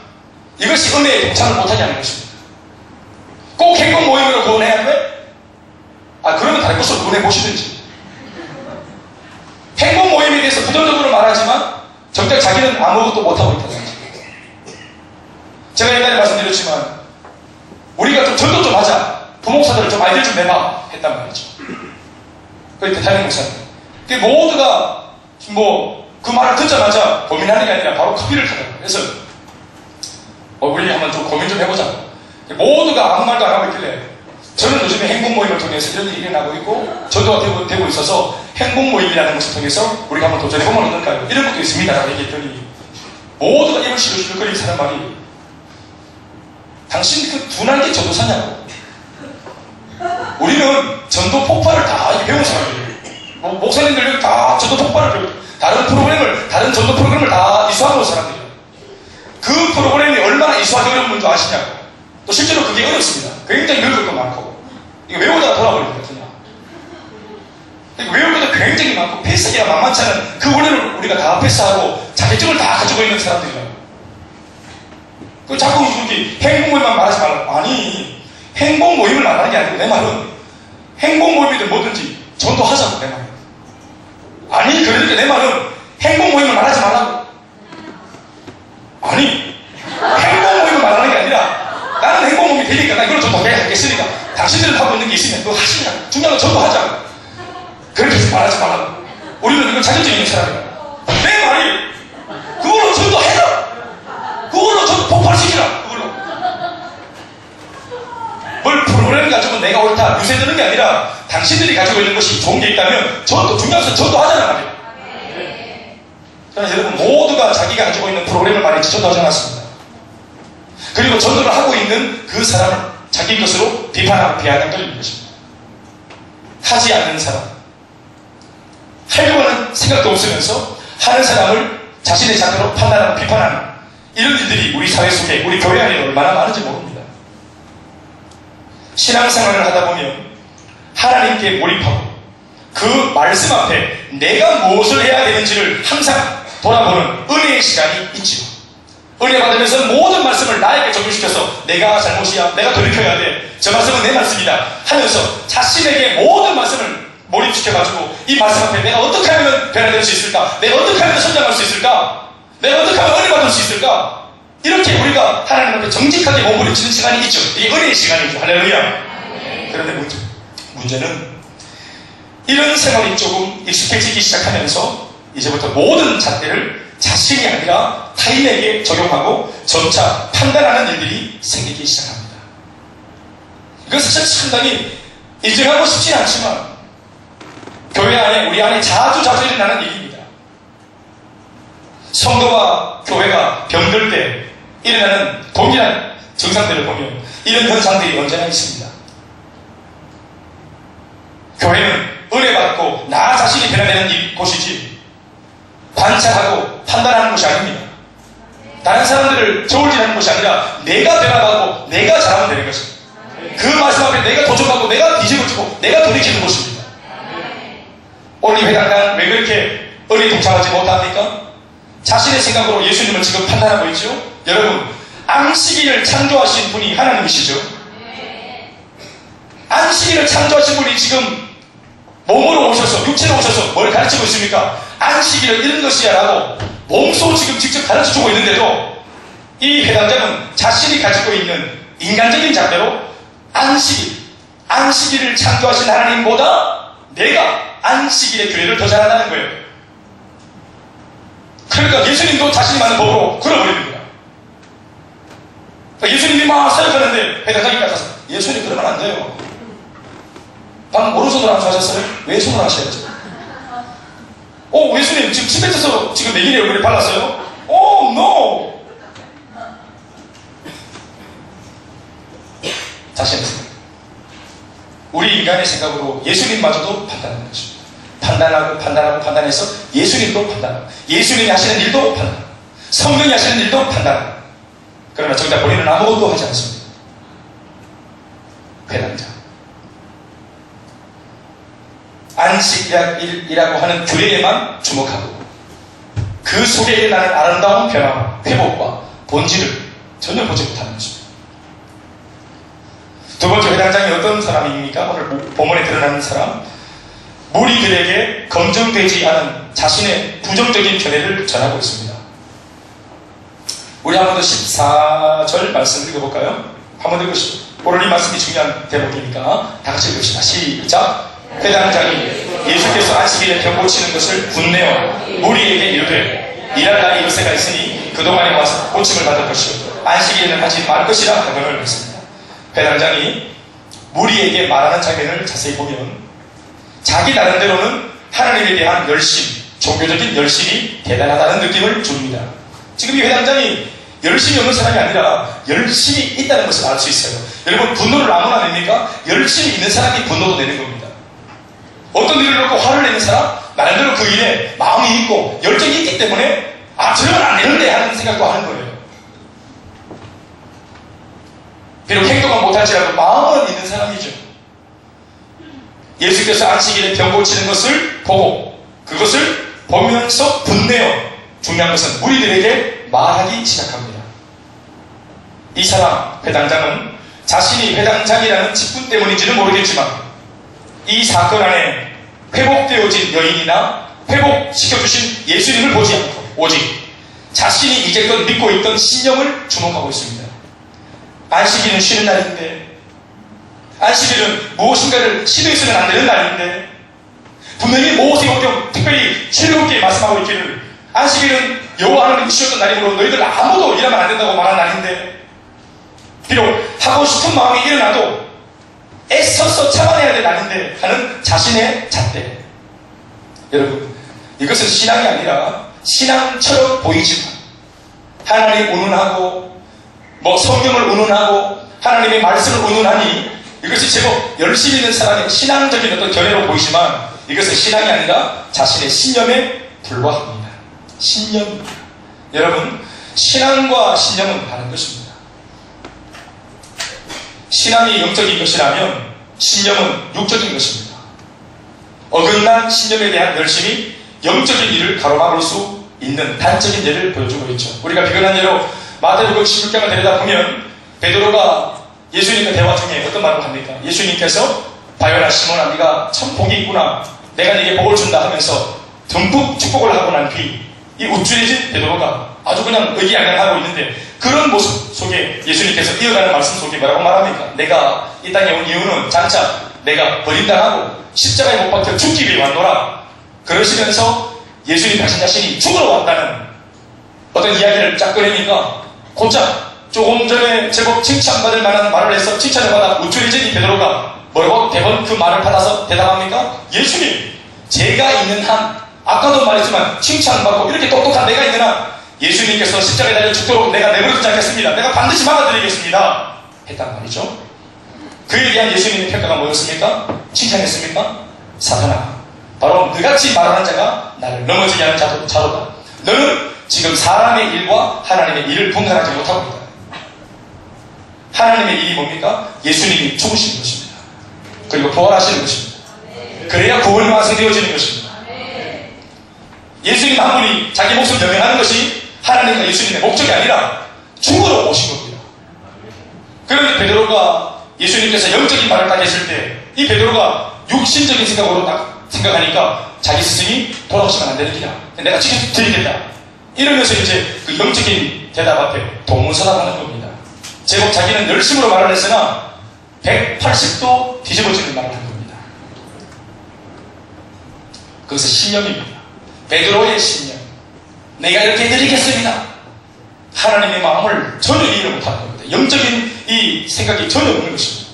이것이 은혜에 동참을 못하게 하는 것입니다. 꼭 행복 모임으로 구원해야 돼? 그러면 다른 곳으로 구원해보시든지. 행복 모임에 대해서 부정적으로 말하지만 정작 자기는 아무것도 못하고 있다는 거죠. 제가 옛날에 말씀드렸지만 우리가 좀 전도 좀 하자, 부목사들을 좀 아이디어 좀 내봐 했단 말이죠. 그때 담임 목사님, 모두가 그 말을 듣자마자 고민하는 게 아니라 바로 커피를 타더라고요. 그래서 우리 한번 좀 고민 좀 해보자고. 모두가 아무 말도 안 하고 있길래 저는 요즘에 행복 모임을 통해서 이런 일이 일어나고 있고 전도가 되고 있어서 행복 모임이라는 것을 통해서 우리가 한번 도전해보면 어떨까요? 이런 것도 있습니다 라고 얘기했더니 모두가 입을 시들시들거리는 사람 말이, 당신 그 둔한 전도 사냐고. 우리는 전도 폭발을 다 배운 사람들이에요. 목사님들 다 전도 폭발을 배우고 다른 전도 프로그램을 다 이수하고 온 사람들이에요. 그 프로그램이 얼마나 이수하기 어려운 줄 아시냐고. 또 실제로 그게 어렵습니다. 굉장히 어려울 것도 많고. 이거 외우다가 돌아버립니다, 그냥. 외울 것도 굉장히 많고 패스기가 만만치 않은 그 원리를 우리가 다 패스하고 자격증을 다 가지고 있는 사람들이에요. 그 자꾸 이렇게 행복 모임만 말하지 말라고. 아니, 행복 모임을 말하는 게 아니고 내 말은 행복 모임이든 뭐든지 전도하자고, 내 말은. 아니, 그러니까 내 말은 행복 모임을 말하지 말라고. 아니, 행복 모임을 말하는 게 아니라 나는 행복 모임이 되니까 나 이걸 전도하겠으니까 당신들은 하고 있는 게 있으면 그거 하시냐. 중요한 건 전도하자고. 그렇게 말하지 말라고. 우리는 이건 자격증 있는 사람이야. 내 말이 그걸로 전도해라. 그걸로 전도 폭발시키라. 그걸로. 뭘 프로그램 가지고 내가 옳다 유세되는 게 아니라 당신들이 가지고 있는 것이 좋은 게 있다면 전도, 중요한 것은 전도하자는 말이에요. 그러니까 여러분 모두가 자기가 가지고 있는 프로그램을 말했지 전도하지 않았습니다. 그리고 전도를 하고 있는 그 사람을 자기 것으로 비판하고 비아냥거리는 것입니다. 하지 않는 사람, 하려고 하는 생각도 없으면서 하는 사람을 자신의 자태로 판단하고 비판하는 이런 일들이 우리 사회 속에, 우리 교회 안에 얼마나 많은지 모릅니다. 신앙생활을 하다 보면 하나님께 몰입하고 그 말씀 앞에 내가 무엇을 해야 되는지를 항상 돌아보는 은혜의 시간이 있지요. 은혜 받으면서 모든 말씀을 나에게 적용시켜서 내가 잘못이야, 내가 돌이켜야 돼, 저 말씀은 내 말씀이다 하면서 자신에게 모든 말씀을 몰입시켜가지고 이 말씀 앞에 내가 어떻게 하면 변화될 수 있을까? 내가 어떻게 하면 성장할 수 있을까? 내가 어떻게 하면 은혜 받을 수 있을까? 이렇게 우리가 하나님 앞에 정직하게 몸부림치는 시간이 있죠. 이게 은혜의 시간이죠. 할렐루야. 그런데 문제는 이런 생활이 조금 익숙해지기 시작하면서 이제부터 모든 잣대를 자신이 아니라 타인에게 적용하고 점차 판단하는 일들이 생기기 시작합니다. 이건 사실 상당히 인정하고 싶지 않지만 교회 안에, 우리 안에 자주 일어나는 일입니다. 성도와 교회가 병들 때 일어나는 동일한 증상들을 보면 이런 현상들이 언제나 있습니다. 교회는 은혜 받고 나 자신이 변화되는 곳이지 관찰하고 판단하는 곳이 아닙니다. 다른 사람들을 저울질하는 곳이 아니라 내가 변화받고 내가 잘하면 되는 것입니다. 그 말씀 앞에 내가 도전받고 내가 뒤집어지고 내가 돌이키는 곳입니다. 오늘 이 회당은 왜 그렇게 은혜에 동참하지 못합니까? 자신의 생각으로 예수님을 지금 판단하고 있죠? 여러분, 안식일을 창조하신 분이 하나님이시죠? 안식일을 창조하신 분이 지금 몸으로 오셔서, 육체로 오셔서 뭘 가르치고 있습니까? 안식일은 이런 것이야 라고 몸소 지금 직접 가르쳐주고 있는데도 이 회당장은 자신이 가지고 있는 인간적인 잣대로 안식일을 창조하신 하나님보다 내가 안식일의 규례를 더 잘한다는 거예요. 그러니까 예수님도 자신이 맞는 법으로 끌어버립니다. 그러니까 예수님이 막 사역하는데 회당장이 가서 예수님 그러면 안 돼요. 방금 오른손으로 암수하셨어요? 왼손으로 하셔야죠. 예수님 지금 침 뱉어서 지금 매gin이 얼굴에 발랐어요? no! 자신의 생각. 우리 인간의 생각으로 예수님마저도 판단하는 것입니다. 판단해서 예수님도 판단하고 예수님이 하시는 일도 판단하고 성령이 하시는 일도 판단하고 그러나 정작 본인은 아무것도 하지 않습니다. 회당장. 안식일이라고 하는 규례에만 주목하고 그 속에 일어나는 아름다운 변화와 회복과 본질을 전혀 보지 못하는 것입니다. 두 번째 회당장이 어떤 사람입니까? 오늘 본문에 드러나는 사람, 무리들에게 검증되지 않은 자신의 부정적인 견해를 전하고 있습니다. 우리 한 번 더 14절 말씀 읽어볼까요? 한 번 더 읽으시죠. 오늘 이 말씀이 중요한 대목이니까 다 같이 읽읍시다. 시작. 회당장이 예수께서 안식일에 병 고치는 것을 분내어 무리에게 이르되 일할 날이 요새가 있으니 그동안에 와서 고침을 받을 것이요 안식일에는 하지 말 것이라 강론을 했습니다. 회당장이 무리에게 말하는 장면을 자세히 보면 자기 나름대로는 하나님에 대한 열심, 종교적인 열심이 대단하다는 느낌을 줍니다. 지금 이 회당장이 열심이 없는 사람이 아니라 열심이 있다는 것을 알 수 있어요. 여러분, 분노를 아무나 냅니까? 열심이 있는 사람이 분노도 내는 겁니다. 어떤 일을 놓고 화를 내는 사람, 나름대로 그 일에 마음이 있고 열정이 있기 때문에 저러면 안 되는데 하는 생각도 하는 거예요. 비록 행동은 못할지라도 마음은 있는 사람이죠. 예수께서 안식일에 병 고치는 것을 보고 그것을 보면서 분내어 중요한 것은 무리들에게 말하기 시작합니다. 이 사람 회당장은 자신이 회당장이라는 직분 때문인지는 모르겠지만 이 사건 안에 회복되어진 여인이나 회복시켜주신 예수님을 보지 않고 오직 자신이 이제껏 믿고 있던 신념을 주목하고 있습니다. 안식일은 쉬는 날인데, 안식일은 무엇인가를 시도해서는 안 되는 날인데, 분명히 모세오경 특별히 즐겁게 말씀하고 있기를 안식일은 여호와 하나님이 쉬었던 날이므로 너희들 아무도 일하면 안 된다고 말한 날인데, 비록 하고 싶은 마음이 일어나도 애써서 참아내야 될 날인데 하는 자신의 잣대. 여러분, 이것은 신앙이 아니라 신앙처럼 보이지만 하나님 운운하고 성경을 운운하고 하나님의 말씀을 운운하니 이것이 제법 열심히 있는 사람의 신앙적인 어떤 견해로 보이지만 이것은 신앙이 아니라 자신의 신념에 불과합니다. 신념입니다. 여러분, 신앙과 신념은 다른 것입니다. 신앙이 영적인 것이라면 신념은 육적인 것입니다. 어긋난 신념에 대한 열심이 영적인 일을 가로막을 수 있는 단적인 예를 보여주고 있죠. 우리가 비근한 예로 마태복음 16장을 들여다보면 베드로가 예수님과 대화 중에 어떤 말을 합니까? 예수님께서 바요나 시몬아 네가 참 복이 있구나, 내가 네게 복을 준다 하면서 듬뿍 축복을 하고 난 뒤 이 우쭐해진 베드로가 아주 그냥 의기양양하고 있는데 그런 모습 속에 예수님께서 이어가는 말씀 속에 뭐라고 말합니까? 내가 이 땅에 온 이유는 장차 내가 버림당하고 십자가에 못 박혀 죽기 위해 왔노라. 그러시면서 예수님 자신이 죽으러 왔다는 어떤 이야기를 쫙 꺼내니까 곧장 조금 전에 제법 칭찬받을 만한 말을 해서 칭찬을 받아 우쭐해진 이 베드로가 뭐라고 대번 그 말을 받아서 대답합니까? 예수님, 제가 있는 한, 아까도 말했지만 칭찬받고 이렇게 똑똑한 내가 있는 한 예수님께서 십자가에 달려 죽도록 내가 내버려두지 않겠습니다. 내가 반드시 막아드리겠습니다. 했단 말이죠. 그에 대한 예수님의 평가가 뭐였습니까? 칭찬했습니까? 사탄아, 바로 너같이 말하는 자가 나를 넘어지게 하는 자로다. 너는 지금 사람의 일과 하나님의 일을 분간하지 못하고 있다. 하나님의 일이 뭡니까? 예수님이 죽으시는 것입니다. 그리고 부활하시는 것입니다. 그래야 구원이 완성되어지는 것입니다. 예수님 한 분이 자기 목숨 변명하는 것이 하나님과 예수님의 목적이 아니라 죽으러 오신 겁니다. 그런데 베드로가 예수님께서 영적인 말을 딱 했을 때 이 베드로가 육신적인 생각으로 딱 생각하니까 자기 스승이 돌아오시면 안 되는 기라, 내가 지켜드리겠다 이러면서 이제 그 영적인 대답 앞에 동문서답하는 겁니다. 제법 자기는 열심으로 말을 했으나 180도 뒤집어지는 말을 한 겁니다. 그것은 신념입니다. 베드로의 신념. 내가 이렇게 드리겠습니다. 하나님의 마음을 전혀 이해를 못하는 겁니다. 영적인 이 생각이 전혀 없는 것입니다.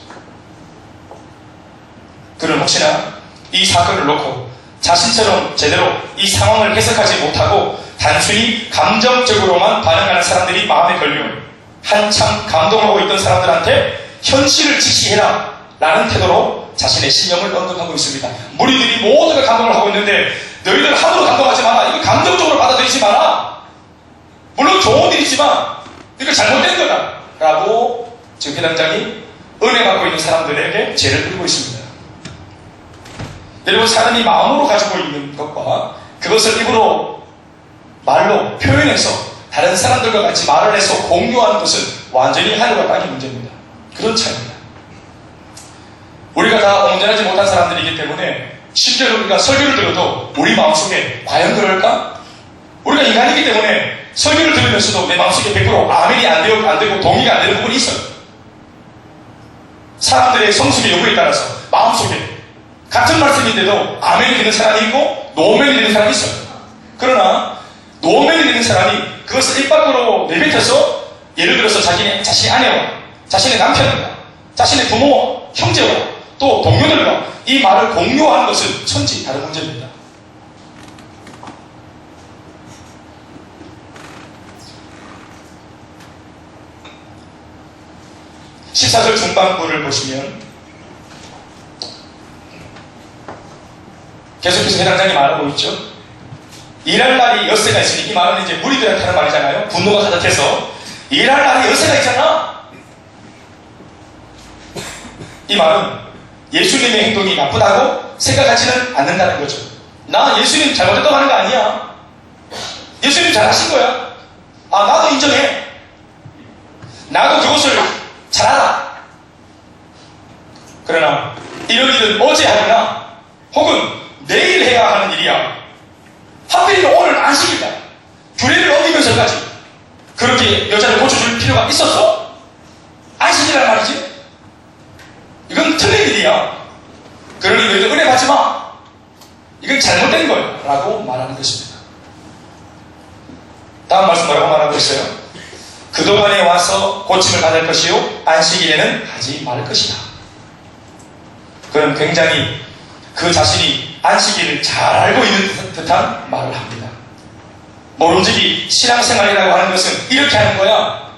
그는 혹시나 이 사건을 놓고 자신처럼 제대로 이 상황을 해석하지 못하고 단순히 감정적으로만 반응하는 사람들이 마음에 걸리면 한참 감동하고 있던 사람들한테 현실을 직시해라 라는 태도로 자신의 신념을 언급하고 있습니다. 무리들이 모두가 감동을 하고 있는데 너희들 함부로 감동하지 마라. 이거 감정적으로 받아들이지 마라. 물론 좋은 일이지만 이거 잘못된 거다 라고 지금 회당장이 은혜 받고 있는 사람들에게 죄를 들고 있습니다. 여러분, 사람이 마음으로 가지고 있는 것과 그것을 입으로 말로 표현해서 다른 사람들과 같이 말을 해서 공유하는 것은 완전히 하늘과 땅의 문제입니다. 그런 차이입니다. 우리가 다 온전하지 못한 사람들이기 때문에 심지어 우리가 설교를 들어도 우리 마음속에 과연 그럴까? 우리가 인간이기 때문에 설교를 들으면서도 내 마음속에 100% 아멘이 안 되고 동의가 안 되는 부분이 있어요. 사람들의 성숙의 요구에 따라서 마음속에 같은 말씀인데도 아멘이 되는 사람이 있고 노멘이 되는 사람이 있어요. 그러나 노멘이 되는 사람이 그것을 입 밖으로 내뱉어서 예를 들어서 자신의 아내와 자신의 남편과 자신의 부모와 형제와 또 동료들과 이 말을 공유하는 것은 천지 다른 문제입니다. 14절 중반부를 보시면 계속해서 회당장이 말하고 있죠. 일할 날이 엿새가 있으니, 이 말은 이제 무리들한테 하는 말이잖아요. 분노가 가득해서 일할 날이 엿새가 있잖아. 이 말은 예수님의 행동이 나쁘다고 생각하지는 않는다는 거죠. 나 예수님 잘못했다고 하는 거 아니야. 예수님 잘하신 거야. 나도 인정해. 나도 그것을 잘 알아. 그러나 이런 일은 어제 하거나 혹은 내일 해야 하는 일이야. 하필이면 오늘 안식일이다. 규례를 어기면서까지 그렇게 여자를 고쳐줄 필요가 있었어? 안식이란 말이지? 이건 틀린 일이야. 그러니 너희들 은혜 받지 마. 이건 잘못된 거야 라고 말하는 것입니다. 다음 말씀 뭐라고 말하고 있어요? 그동안에 와서 고침을 받을 것이요 안식일에는 하지 말 것이다. 그는 굉장히 그 자신이 안식일을 잘 알고 있는 듯한 말을 합니다. 모름지기 신앙생활이라고 하는 것은 이렇게 하는 거야.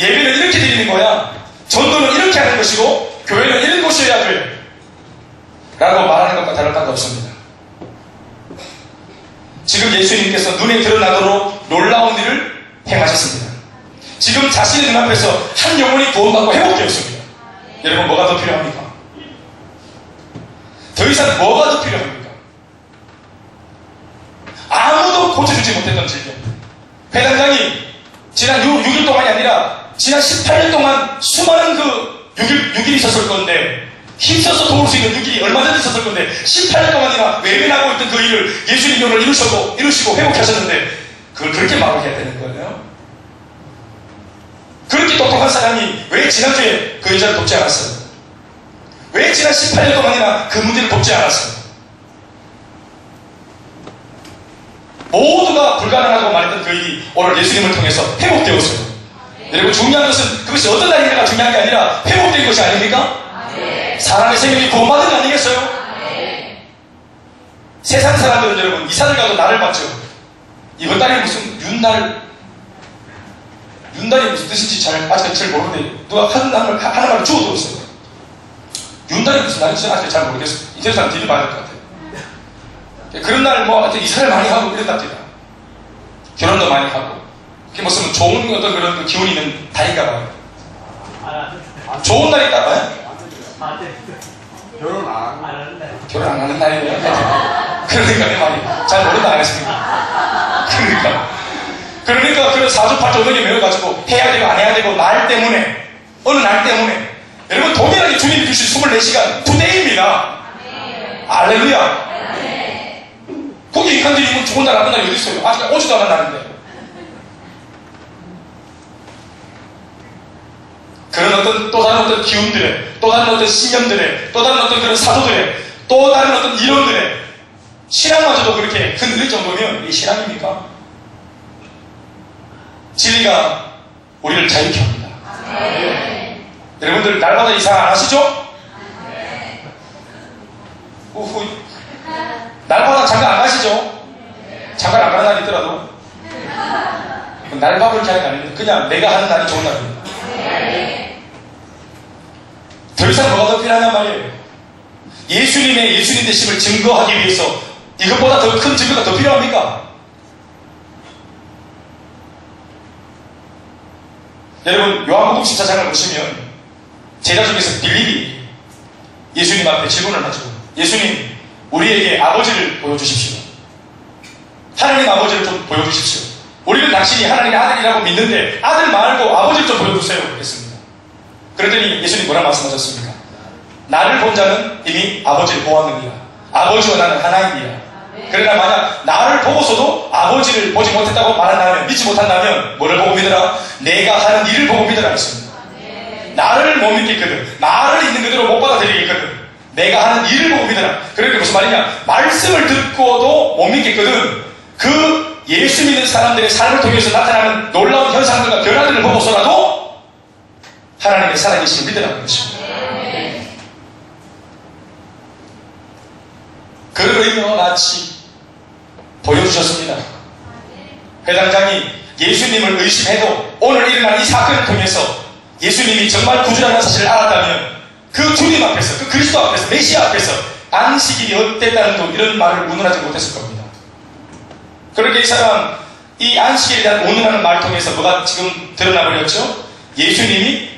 예배는 이렇게 드리는 거야. 전도는 이렇게 하는 것이고 교회는 이런 곳이어야 돼 라고 말하는 것과 다를 바가 없습니다. 지금 예수님께서 눈에 드러나도록 놀라운 일을 행하셨습니다. 지금 자신의 눈앞에서 한 영혼이 구원받고 회복되었습니다. 여러분 뭐가 더 필요합니까? 더 이상 뭐가 더 필요합니까? 아무도 고쳐주지 못했던 질병. 회장장이 지난 6일 동안이 아니라 지난 18년 동안 수많은 그 6일이 있었을 건데 힘써서 도울 수 있는 6일이 얼마든지 있었을 건데 18년 동안이나 외면하고 있던 그 일을 예수님이 오늘 이루시고 회복하셨는데 그걸 그렇게 말을 해야 되는 거예요? 그렇게 똑똑한 사람이 왜 지난주에 그 여자를 돕지 않았어요? 왜 지난 18년 동안이나 그 문제를 돕지 않았어요? 모두가 불가능하다고 말했던 그 일이 오늘 예수님을 통해서 회복되었어요. 여러분 중요한 것은 그것이 어떤 날인가가 중요한 게 아니라 회복된 것이 아닙니까? 사람의 생명이 구원받은 거 아니겠어요? 세상 사람들은 여러분 이사를 가도 날을 봤죠. 이번 달에 무슨 윤달이 무슨 뜻인지 아직까지 잘 모르는데 누가 하나만을 주워들었어요. 윤달이 무슨 날인지 아직 잘 모르겠어요. 인터넷 사람 뒤를 봐야 될 것 같아요. 그런 날 이사를 많이 하고 이랬답니다. 결혼도 많이 하고 그게 무슨 좋은 어떤 그런 기운이 있는 달인가 봐요. 좋은 날인가 봐요. 결혼 안 하는데. 결혼 안 하는 날이에요. 그러니까 내 말이 잘 모른다 안 했습니다. 그러니까 그 사주팔자 어느 게 매워가지고 해야 되고 안 해야 되고 날 때문에 어느 날 때문에 여러분 동일하게 주님이 주신 24시간 투데이입니다. 알렐루야. 거기 인간들이 뭐 좋은 날 나쁜 날이 어디 있어요? 아직 오지도 않은 날인데. 그런 어떤 또 다른 어떤 기운들의 또 다른 어떤 신념들의 또 다른 어떤 그런 사도들의 또 다른 어떤 이론들의 신앙마저도 그렇게 흔들릴 정도면 이게 신앙입니까? 진리가 우리를 자유케 합니다. 여러분들 날마다 이사 안 하시죠? 날마다 장가 안 가시죠? 장가 안 가는 날이 있더라도 날밥을 이렇게 하는 게 아닙니다. 그냥 내가 하는 날이 좋은 날입니다. 더 이상 뭐가 더 필요하냔 말이에요. 예수님의 예수님 되심을 증거하기 위해서 이것보다 더 큰 증거가 더 필요합니까? 여러분 요한복음 14장을 보시면 제자 중에서 빌립이 예수님 앞에 질문을 하죠. 예수님 우리에게 아버지를 보여주십시오. 하나님 아버지를 좀 보여주십시오. 우리는 당신이 하나님의 아들이라고 믿는데 아들 말고 아버지를 좀 보여주세요 했습니다. 그랬더니 예수님 뭐라 말씀하셨습니까? 나를 본 자는 이미 아버지를 보았느니라. 아버지와 나는 하나이니라. 그러나 만약 나를 보고서도 아버지를 보지 못했다고 말한다면 믿지 못한다면 뭐를 보고 믿으라? 내가 하는 일을 보고 믿으라 했습니다. 나를 못 믿겠거든. 나를 있는 그대로 못 받아들이겠거든. 내가 하는 일을 보고 믿으라. 그러니까 무슨 말이냐? 말씀을 듣고도 못 믿겠거든. 그 예수 믿는 사람들의 삶을 통해서 나타나는 놀라운 현상들과 변화들을 보고서라도 하나님의 살아계심을 믿으라는 것입니다. 그 의미와 같이 보여주셨습니다. 회장장이 예수님을 의심해도 오늘 일어난 이 사건을 통해서 예수님이 정말 구주라는 사실을 알았다면 그 주님 앞에서, 그 그리스도 앞에서, 메시아 앞에서 안식일이 어땠다는 또 이런 말을 운운하지 못했을 겁니다. 그렇게 이 사람, 이 안식일에 대한 운운하는 말을 통해서 뭐가 지금 드러나 버렸죠? 예수님이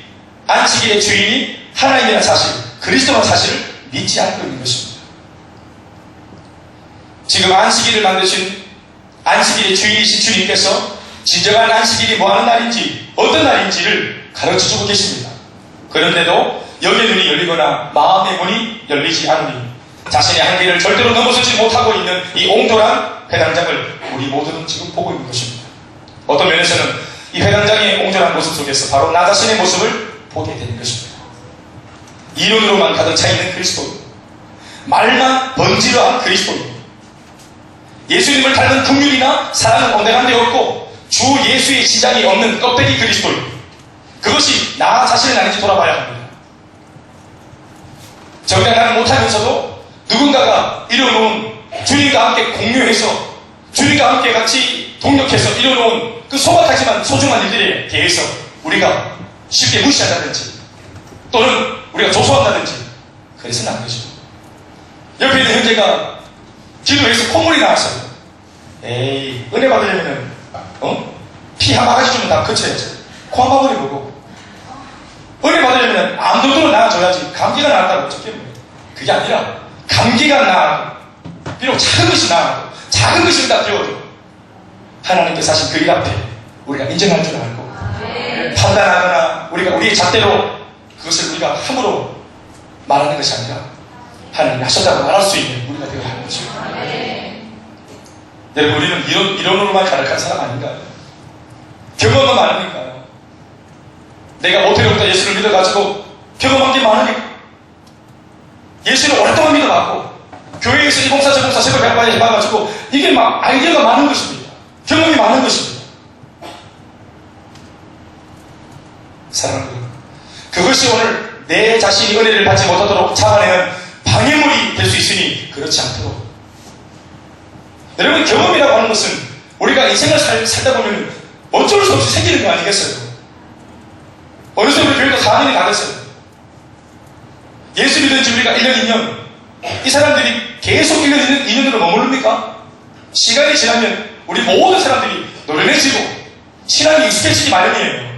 안식일의 주인이 하나님이라는 사실, 그리스도라는 사실을 믿지 않고 있는 것입니다. 지금 안식일을 만드신 안식일의 주인이신 주님께서 진정한 안식일이 뭐하는 날인지 어떤 날인지를 가르쳐주고 계십니다. 그런데도 영의 눈이 열리거나 마음의 문이 열리지 않으니 자신의 한계를 절대로 넘어서지 못하고 있는 이 옹졸한 회당장을 우리 모두는 지금 보고 있는 것입니다. 어떤 면에서는 이 회당장의 옹졸한 모습 속에서 바로 나 자신의 모습을 보게 되는 것입니다. 이론으로만 가득 차 있는 그리스도인, 말만 번지르한 그리스도인, 예수님을 닮은 긍휼이나 사랑은 온데간 데 없고 주 예수의 지장이 없는 껍데기 그리스도인, 그것이 나 자신은 아닌지 돌아봐야 합니다. 정당하지 못하면서도 누군가가 이뤄놓은 주님과 함께 공유해서 주님과 함께 같이 동력해서 이뤄놓은 그 소박하지만 소중한 일들에 대해서 우리가 쉽게 무시한다든지 또는 우리가 조소한다든지 그래서는 안 되죠. 옆에 있는 형제가 기도해서 콧물이 나왔어요. 에이, 은혜 받으려면은 피 한 바가지 주면 다 그쳐야지. 코 한 방울이 보고 은혜 받으려면 암도도로 나아줘야지. 감기가 나았다고 어떻게 해요? 그게 아니라 감기가 나아도 비록 작은 것이 나아도 작은 것을 다 띄워도 하나님께서 하신 그 일 앞에 우리가 인정할 줄 알고 판단하거나 우리가 우리의 잣대로 그것을 우리가 함부로 말하는 것이 아니라 하나님이 하셨다고 말할 수 있는 우리가 되어야 하는 거죠. 여러분, 우리는 이론으로만 가득한 사람 아닌가요? 경험은 많으니까요. 내가 모태로부터 예수를 믿어가지고 경험한 게 많으니까 예수를 오랫동안 믿어봤고 교회에서 이 봉사 저 봉사 새벽 백반에 해봐가지고 이게 막 아이디어가 많은 것입니다. 경험이 많은 것입니다. 사랑하는 여러분, 그것이 오늘 내 자신이 은혜를 받지 못하도록 잡아내는 방해물이 될 수 있으니 그렇지 않도록. 여러분, 경험이라고 하는 것은 우리가 인생을 살다 보면 어쩔 수 없이 생기는 거 아니겠어요? 어느 정도 교회도 4년이 다 됐어요. 예수 믿은 지 우리가 1년, 2년, 이 사람들이 계속 1년, 2년으로 머무릅니까? 시간이 지나면 우리 모든 사람들이 노련해지고 신앙이 익숙해지기 마련이에요.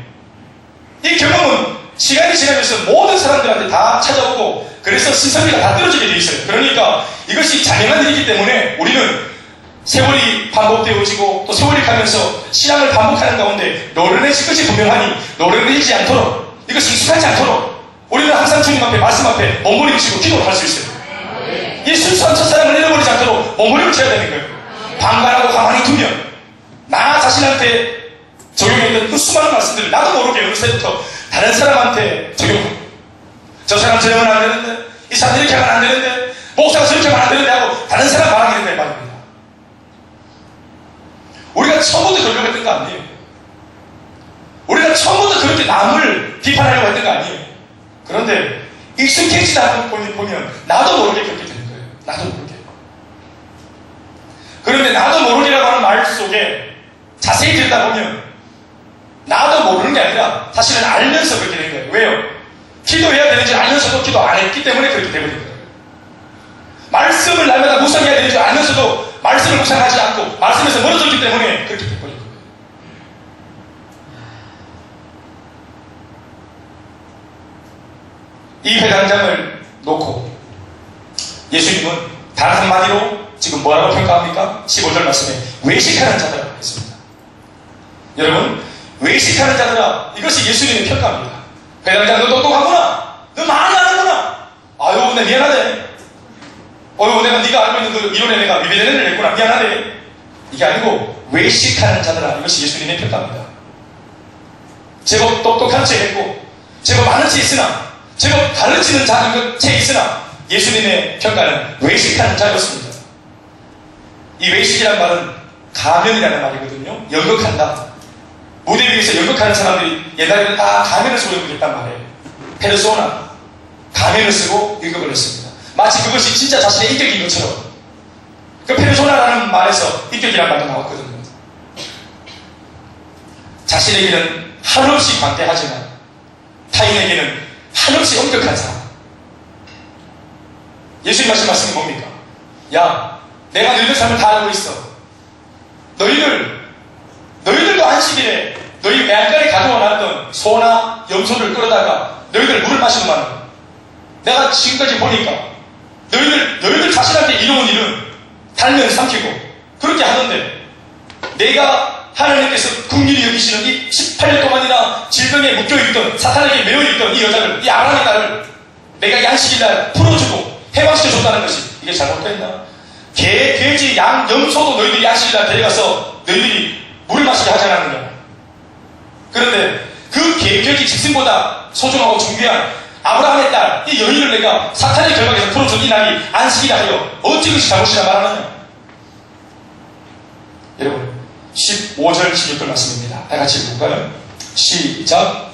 이 경험은 시간이 지나면서 모든 사람들한테 다 찾아오고 그래서 신선미가 다 떨어지게 돼 있어요. 그러니까 이것이 자명한 일이기 때문에 우리는 세월이 반복되어지고 또 세월이 가면서 신앙을 반복하는 가운데 노련해질 것이 분명하니 노련해지지 않도록, 이것이 익숙하지 않도록 우리는 항상 주님 앞에 말씀 앞에 몸부림치고 기도를 할 수 있어요. 이 순수한 첫사랑을 잃어버리지 않도록 몸부림을 쳐야 되는 거예요. 방관하고 가만히 두면 나 자신한테 적용했던 그 수많은 말씀들을 나도 모르게 어느새부터 다른 사람한테 적용하고, 저 사람 저러면 안 되는데, 이 사람 이렇게 하면 안 되는데, 목사가 저렇게 하면 안 되는데 하고 다른 사람 말하게 된다는 말입니다. 우리가 처음부터 그러려고 했던 거 아니에요. 우리가 처음부터 그렇게 남을 비판하려고 했던 거 아니에요. 그런데 익숙해지다 보면 나도 모르게 그렇게 되는 거예요. 나도 모르게. 그런데 나도 모르게라고 하는 말 속에 자세히 듣다 보면 나도 모르는 게 아니라 사실은 알면서 그렇게 된 거예요. 왜요? 기도해야 되는지 알면서도 기도 안 했기 때문에 그렇게 되버린 거예요. 말씀을 날마다 묵상해야 되는지 알면서도 말씀을 묵상하지 않고 말씀에서 멀어졌기 때문에 그렇게 돼버린 거예요. 이 회당장을 놓고 예수님은 단 한마디로 지금 뭐라고 평가합니까? 15절 말씀에 외식하는 자들아 했습니다. 여러분, 외식하는 자들아, 이것이 예수님의 평가입니다. 회당장 너 똑똑하구나, 너 많이 아는구나, 아유 내 미안하네, 어휴 내가 네가 알고 있는 그 이론에 내가 미비되는 냈구나, 미안하네. 이게 아니고 외식하는 자들아, 이것이 예수님의 평가입니다. 제법 똑똑한 채 했고 제법 많은 채 있으나 제법 가르치는 자는 채 있으나 예수님의 평가는 외식하는 자였습니다. 이 외식이라는 말은 가면이라는 말이거든요. 연극한다. 무대 위에서 연극하는 사람들이 옛날에는 다 가면을 쓰고 연극했단 말이에요. 페르소나, 가면을 쓰고 연극을 했습니다. 마치 그것이 진짜 자신의 인격인 것처럼. 그 페르소나라는 말에서 인격이라는 말도 나왔거든요. 자신에게는 한없이 관대하지만 타인에게는 한없이 엄격한 사람. 예수님 하신 말씀이 뭡니까? 야, 내가 너희들 삶을 다 알고 있어. 너희들도 안식일에 너희 매알간에 가두어 놨던 소나 염소를 끌어다가 너희들 물을 마시고만 내가 지금까지 보니까 너희들 자신한테 이로운 일은 달면 삼키고 그렇게 하는데 내가 하나님께서 긍휼히 여기시는 이 18년 동안이나 질병에 묶여있던 사탄에게 매여있던 이 여자를, 이 아람의 딸을 내가 이 안식일날 풀어주고 해방시켜줬다는 것이 이게 잘못됐나? 개, 돼지, 양, 염소도 너희들이 안식일날 데려가서 너희들이 물을 마시게 하지 않았느냐? 그런데 그 개, 돼지, 짐승보다 소중하고 중요한 아브라함의 딸, 이 여인을 내가 사탄의 결박에서 풀어준 이 날이 안식이라 하여 어찌 그것이 잘못이라 말하느냐? 여러분 15절 16절 말씀입니다. 다 같이 볼까요? 시작.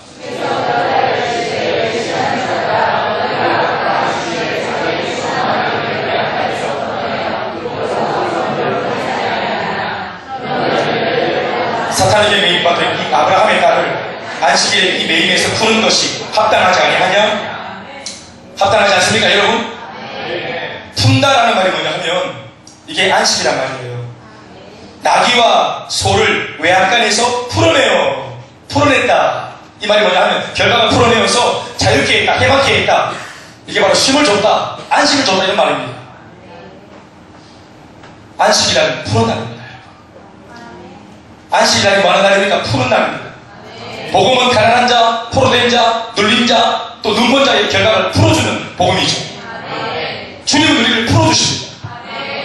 사탄에게 매입받은 이 아브라함의 딸을 안식일에 이 매임에서 푸는 것이 합당하지 아니하냐? 합당하지 않습니까 여러분? 푼다라는 말이 뭐냐 하면 이게 안식이란 말이에요. 나귀와 소를 외양간에서 풀어냈다. 이 말이 뭐냐 하면 결과가 풀어내어서 자유케 했다, 해방케 했다. 이게 바로 쉼을 줬다, 안식을 줬다 이런 말입니다. 안식이란 푸는 날입니다. 안식이라는 뭐 하는 날입니까? 푸는 날입니다. 복음은 가난한 자, 포로된 자, 눌린 자, 또 눈먼 자의 결과를 풀어주는 복음이죠. 주님은 우리를 풀어주십니다.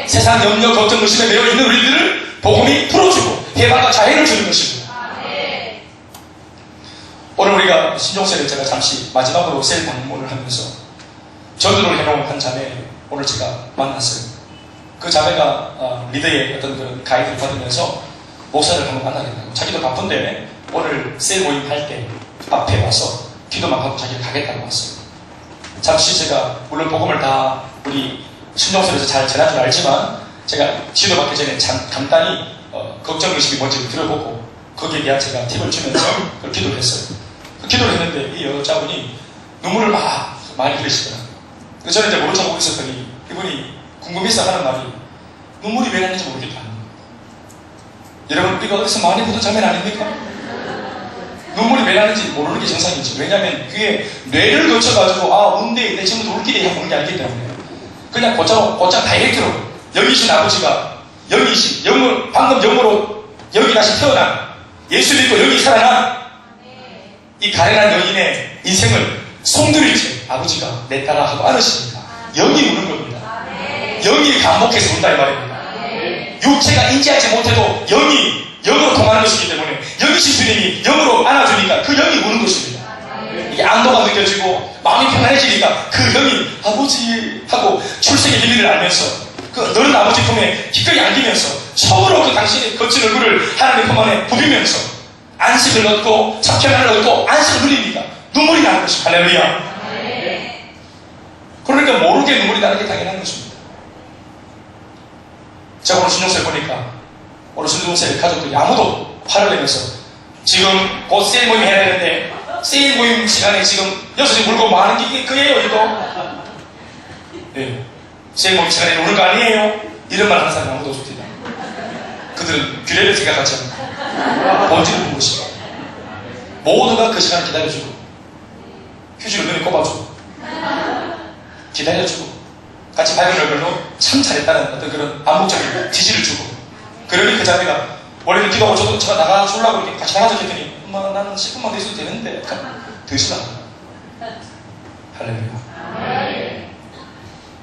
세상 염려, 걱정, 의심에 매여있는 우리들을 복음이 풀어주고 해방과 자유를 주는 것입니다. 오늘 우리가 신종셀에 제가 잠시 마지막으로 셀 방문을 하면서 전도를 해놓은 한 자매 오늘 제가 만났어요. 그 자매가 리더의 어떤 그런 가이드를 받으면서 목사를 한번 만나겠다고, 자기도 바쁜데 오늘 셀 모임 할 때 앞에 와서 기도만 하고 자기가 가겠다고 왔어요. 잠시 제가 물론 복음을 다 우리 신종셀에서 잘 전할 줄 알지만 제가 지도받기 전에 간단히 걱정 의식이 뭔지 들어보고 거기에 대한 제가 팁을 주면서 그걸 기도를 했어요. 그 기도를 했는데 이 여자분이 눈물을 막 많이 흘리시더라고요. 그래서 저는 이제 모른 척 보고 있었더니 이분이 궁금해서 하는 말이 눈물이 왜 나는지 모르겠다. 여러분 우리가 어디서 많이 보던 장면 아닙니까? 눈물이 왜 나는지 모르는 게 정상이죠. 왜냐하면 그게 뇌를 거쳐가지고 운대 내 친구도 울기래 하고 그런 게 아니기 때문에 그냥 곧장 다이렉트로 영이신 아버지가 영이신 영으로 방금 영으로 영이 다시 태어난 예수 믿고 영이 살아난 이 가련한 여인의 인생을 송두리째 아버지가 내 딸아 하고 안으시니까 영이 우는 겁니다. 영이 감목해서 운다 이 말입니다. 육체가 인지하지 못해도 영이 영으로 통하는 것이기 때문에 영이신 주님이 영으로 안아주니까 그 영이 우는 것입니다. 이게 안도가 느껴지고 마음이 편안해지니까 그 영이 아버지 하고 출생의 비밀을 알면서 그 너는 아버지 품에 기꺼이 안기면서 처음으로 그 당신의 거친 얼굴을 하나님 품 안에 부비면서 안식을 얻고 참편안을 얻고 안식을 누립니다. 눈물이 나는 것입니다. 할렐루야. 그러니까 모르게 눈물이 나는 게 당연한 것입니다. 제가 오늘 신종세를 보니까 오늘 신종세 가족들이 아무도 화를 내면서 지금 곧 세일 모임 해야 되는데 세일 모임 시간에 지금 6시 물고 뭐 하는 게 그게요 이거? 네. 세일 모임 시간에 오는 거 아니에요? 이런 말 하는 사람이 아무도 없습니다. 그들은 규례를 생각하지 않고 본질을 본 것입니다. 모두가 그 시간을 기다려주고 휴지를 눈에 꼽아주고 기다려주고 같이 밝은 얼굴로 참 잘했다는 어떤 그런 암묵적인 지지를 주고 그러니 그 자매가 원래는 기도하고 저도 제가 나가주려고 이렇게 같이 나가자 했더니 엄마 나는 10분만 더 있어도 되는데 더 있으라. 할렐루야.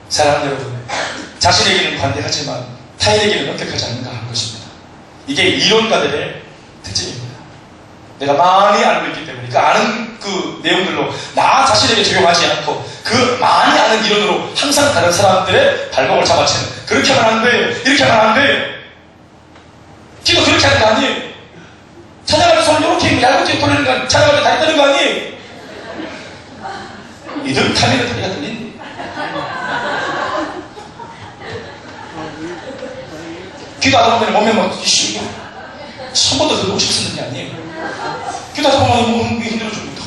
사랑하는 여러분, 자신에게는 관대하지만 타인에게는 엄격하지 않는가 하는 것입니다. 이게 이론가들의 특징입니다. 내가 많이 알고 있기 때문에 그 아는 그 내용들로 나 자신에게 적용하지 않고 그 많이 아는 이론으로 항상 다른 사람들의 발목을 잡아채는 그렇게 하면 안 돼요. 이렇게 하면 안 돼요. 기도 그렇게 하는 거 아니에요. 찬양할 때 손을 이렇게 얇게 돌리는 거 아니에요. 찬양할 때 다리 떠는 거 아니에요. 이렇다면 다리가 들린다. 기도하다 보면 몸에 막 이씨 한 번도 들고 싶었는 게 아니에요. 기도하다 보면 몸이 힘들어집니다.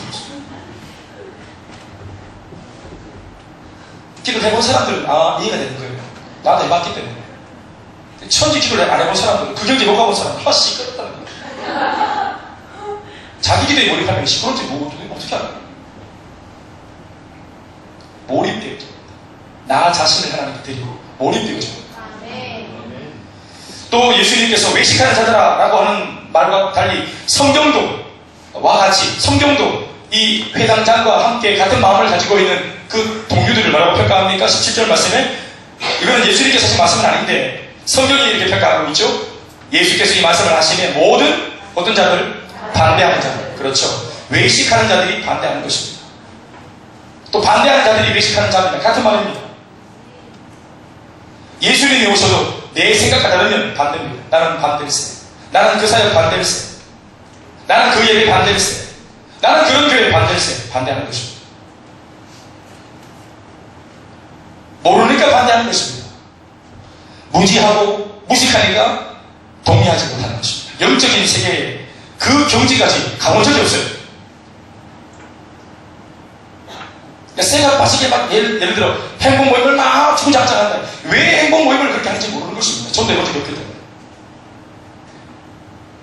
기도를 해본 사람들은 이해가 되는 거예요. 나도 해봤기 때문에. 천지 기도를 안 해본 사람들은 그 경지 못 가본 사람은 시끄럽다는 거예요. 자기 기도에 몰입하면 시끄럽지 뭐 어떻게 알아요? 몰입되어 나 자신을 하나님께 드리고 몰입되어져. 또 예수님께서 외식하는 자들아 라고 하는 말과 달리 성경도와 같이 성경도 이 회당장과 함께 같은 마음을 가지고 있는 그 동료들을 뭐라고 평가합니까? 17절 말씀에 이거는 예수님께서 하신 말씀은 아닌데 성경이 이렇게 평가하고 있죠. 예수께서 이 말씀을 하시면 모든 어떤 자들? 반대하는 자들. 그렇죠. 외식하는 자들이 반대하는 것입니다. 또 반대하는 자들이 외식하는 자입니다. 같은 말입니다. 예수님이 오셔도 내 생각과 다르면 반대입니다. 나는 반대일세. 나는 그 사역 반대일세. 나는 그 예배 반대일세. 나는 그런 교회 반대일세. 반대하는 것입니다. 모르니까 반대하는 것입니다. 무지하고 무식하니까 동의하지 못하는 것입니다. 영적인 세계에 그 경지까지 가본 적이 없어요. 새가 빠지게 막 예를 들어 행복 모임을 막 주구장창한다. 왜 행복 모임을 그렇게 하는지 모르는 것입니다. 저도 해본 적이 없기 때문에.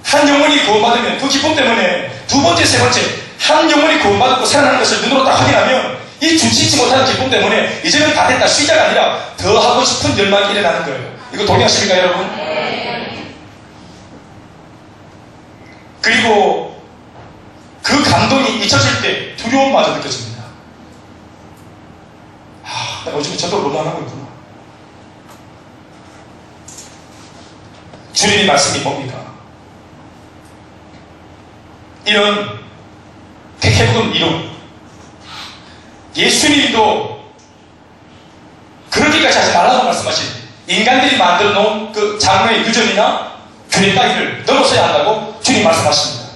한 영혼이 구원받으면 그 기쁨 때문에 두 번째, 세 번째 한 영혼이 구원받고 살아나는 것을 눈으로 딱 확인하면 이 주치지 못하는 기쁨 때문에 이제는 다 됐다 쉬자가 아니라 더 하고 싶은 열망이 일어나는 거예요. 이거 동의하십니까 여러분? 그리고 그 감동이 잊혀질 때 두려움마저 느껴집니다. 내가 요즘에 저도 로망하고 있구나. 주님의 말씀이 뭡니까? 이런 백해복음 이론 예수님도 그렇게까지 하지 말라고 말씀하신 인간들이 만들어 놓은 그 장로의 유전이나 균의 따위를 넘어서야 한다고 주님 말씀하십니다.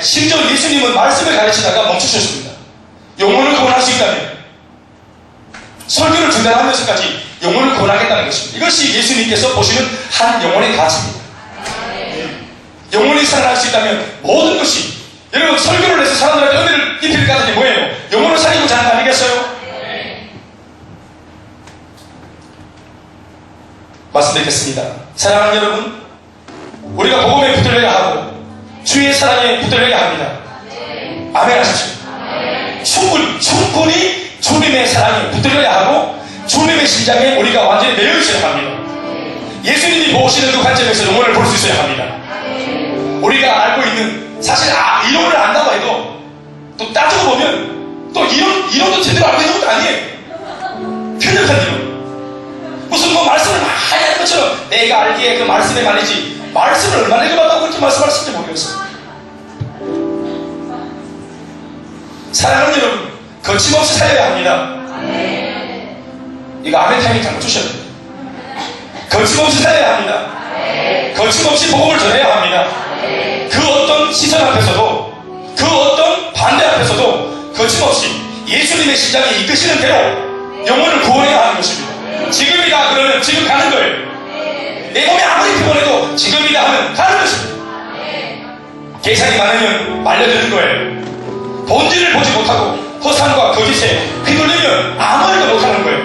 심지어 예수님은 말씀을 가르치다가 멈추셨습니다. 영혼을 구원할 수 있다면 설교를 중단하면서까지 영혼을 구원하겠다는 것입니다. 이것이 예수님께서 보시는 한 영혼의 가치입니다. 영혼이 살아날 수 있다면 모든 것이 여러분 설교를 해서 사람들한테 은혜를 입힐 까닭이 뭐예요? 영혼을 살리고자 하는 거 아니겠어요? 말씀드리겠습니다. 사랑하는 여러분, 우리가 복음에 붙들려야 하고 주의 사랑에 붙들려야 합니다. 아멘 하십시오. 충분히 주님의 사랑에 붙들려야 하고 주님의 심장에 우리가 완전히 매여 있어야 합니다. 예수님이 보시는 그 관점에서 영혼을 볼 수 있어야 합니다. 우리가 알고 있는 사실 이론을 안다고 해도 또 따지고 보면 또 이론도 제대로 알고 있는 것도 아니에요. 편협한 이론. 무슨 뭐 말씀을 많이 하는 것처럼 내가 알기에 그 말씀에 말이지 말씀을 얼마나 읽어봤다고 그렇게 말씀하실지 모르겠어요. 사랑하는 여러분, 거침없이 살려야 합니다. 이거 아멘 타이밍 잘못 주셔야 돼요. 거침없이 살려야 합니다. 거침없이 복음을 전해야 합니다. 그 어떤 시선 앞에서도 그 어떤 반대 앞에서도 거침없이 예수님의 심장이 이끄시는 대로 영혼을 구원해야 하는 것입니다. 지금이다 그러면 지금 가는 거예요. 내 몸이 아무리 피곤해도 지금이다 하면 가는 것입니다. 계산이 많으면 말려드는 거예요. 본질을 보지 못하고 허상과 거짓에 휘둘리면 아무 일도 못하는 거예요.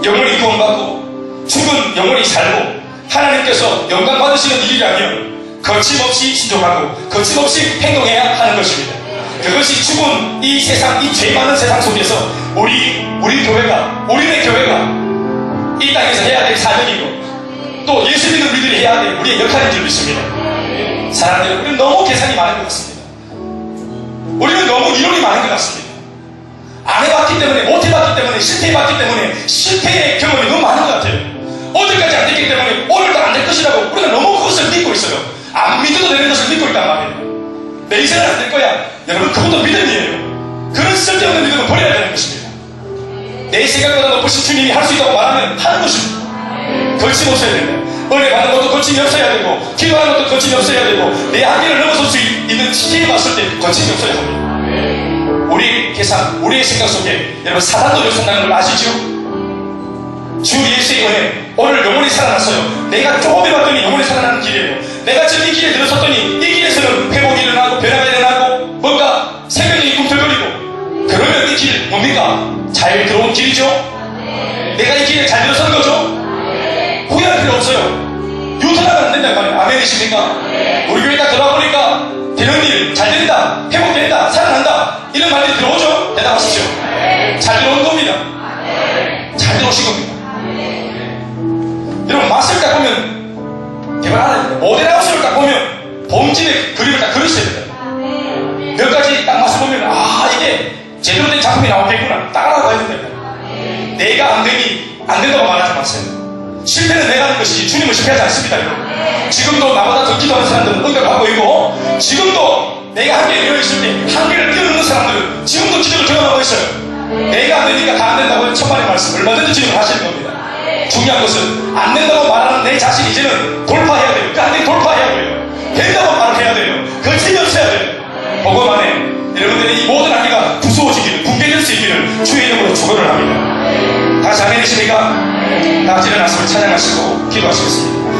영혼이 구원받고 죽은 영혼이 살고 하나님께서 영광 받으시는 일이라면 거침없이 순종하고 거침없이 행동해야 하는 것입니다. 그것이 죽은 이 세상, 이 죄 많은 세상 속에서 우리 교회가, 우리네 교회가 이 땅에서 해야 될 사명이고 또 예수 믿는 우리들이 해야 될 우리의 역할인 줄 믿습니다. 사람들은 우리는 너무 계산이 많은 것 같습니다. 우리는 너무 이론이 많은 것 같습니다. 안 해봤기 때문에, 못 해봤기 때문에, 실패해봤기 때문에 실패의 경험이 너무 많은 것 같아요. 어제까지 안 됐기 때문에 오늘도 안 될 것이라고 우리가 너무 그것을 믿고 있어요. 안 믿어도 되는 것을 믿고 있단 말이에요. 내 인생은 안 될 거야. 여러분, 그것도 믿음이에요. 그런 쓸데없는 믿음을 버려야 되는 것입니다. 내 생각보다 높으신 주님이 할 수 있다고 말하면 하는 것입니다. 거침없어야 됩니다. 은혜 받는 것도 거침이 없어야 되고 기도하는 것도 거침이 없어야 되고 내 한계를 넘어설 수 있는 시기에 왔을 때 거침이 없어야 합니다. 우리 계산, 우리의 생각 속에 여러분 사단도 요청하는 걸 아시죠? 주 예수의 은혜, 오늘 영혼이 살아났어요. 내가 조금 해봤더니 영혼이 살아나는 길이에요. 내가 지금 이 길에 들어섰더니 이 길에서는 회복이 일어나고 변화가 일어나고 뭔가 생명이 꿈틀거리고 그러면 이 길 뭡니까? 잘 들어온 길이죠? 내가 이 길에 잘 들어선 거죠? 후회할 필요 없어요. 유턴하면 안 된다 말이에요. 아멘이십니까? 우리 교회 딱 들어와 보니까 되는 일, 잘 된다, 회복된다, 살아난다 이런 말들이 들어오죠? 대답하시죠. 잘 들어온 겁니다. 해놓으신 겁니다. 여러분, 맛을 딱 보면, 대박 하나, 모델하우스를 딱 보면, 본질의 그림을 딱 그리셔야 됩니다. 몇 가지 딱 맛을 보면, 아, 이게 제대로 된 작품이 나오겠구나. 딱 알아봐야 됩니다. 내가 안 된다고 말하지 마세요. 실패는 내가 하는 것이지 주님은 실패하지 않습니다. 지금도 나보다 더 기도하는 사람들은 응답하고 있고, 지금도 내가 한계에 되어있을 때 한계를 뛰어넘는 사람들은 지금도 기도를 경험하고 있어요. 내가 안 되니까 다 안 된다고 천만의 말씀 얼마든지 주님 하시는 겁니다. 중요한 것은 안 된다고 말하는 내 자신 이제는 돌파해야 돼요. 그 한계 돌파해야 돼요. 된다고 말을 해야 돼요. 거치면서 해야 돼요. 복음 안에 여러분들의 이 모든 한계가 부수어지기를, 붕괴될 수 있기를 주의 이름으로 축원을 합니다. 다시 아멘 되십니까? 다 같이 일어나서 찬양하시고 기도하시겠습니다.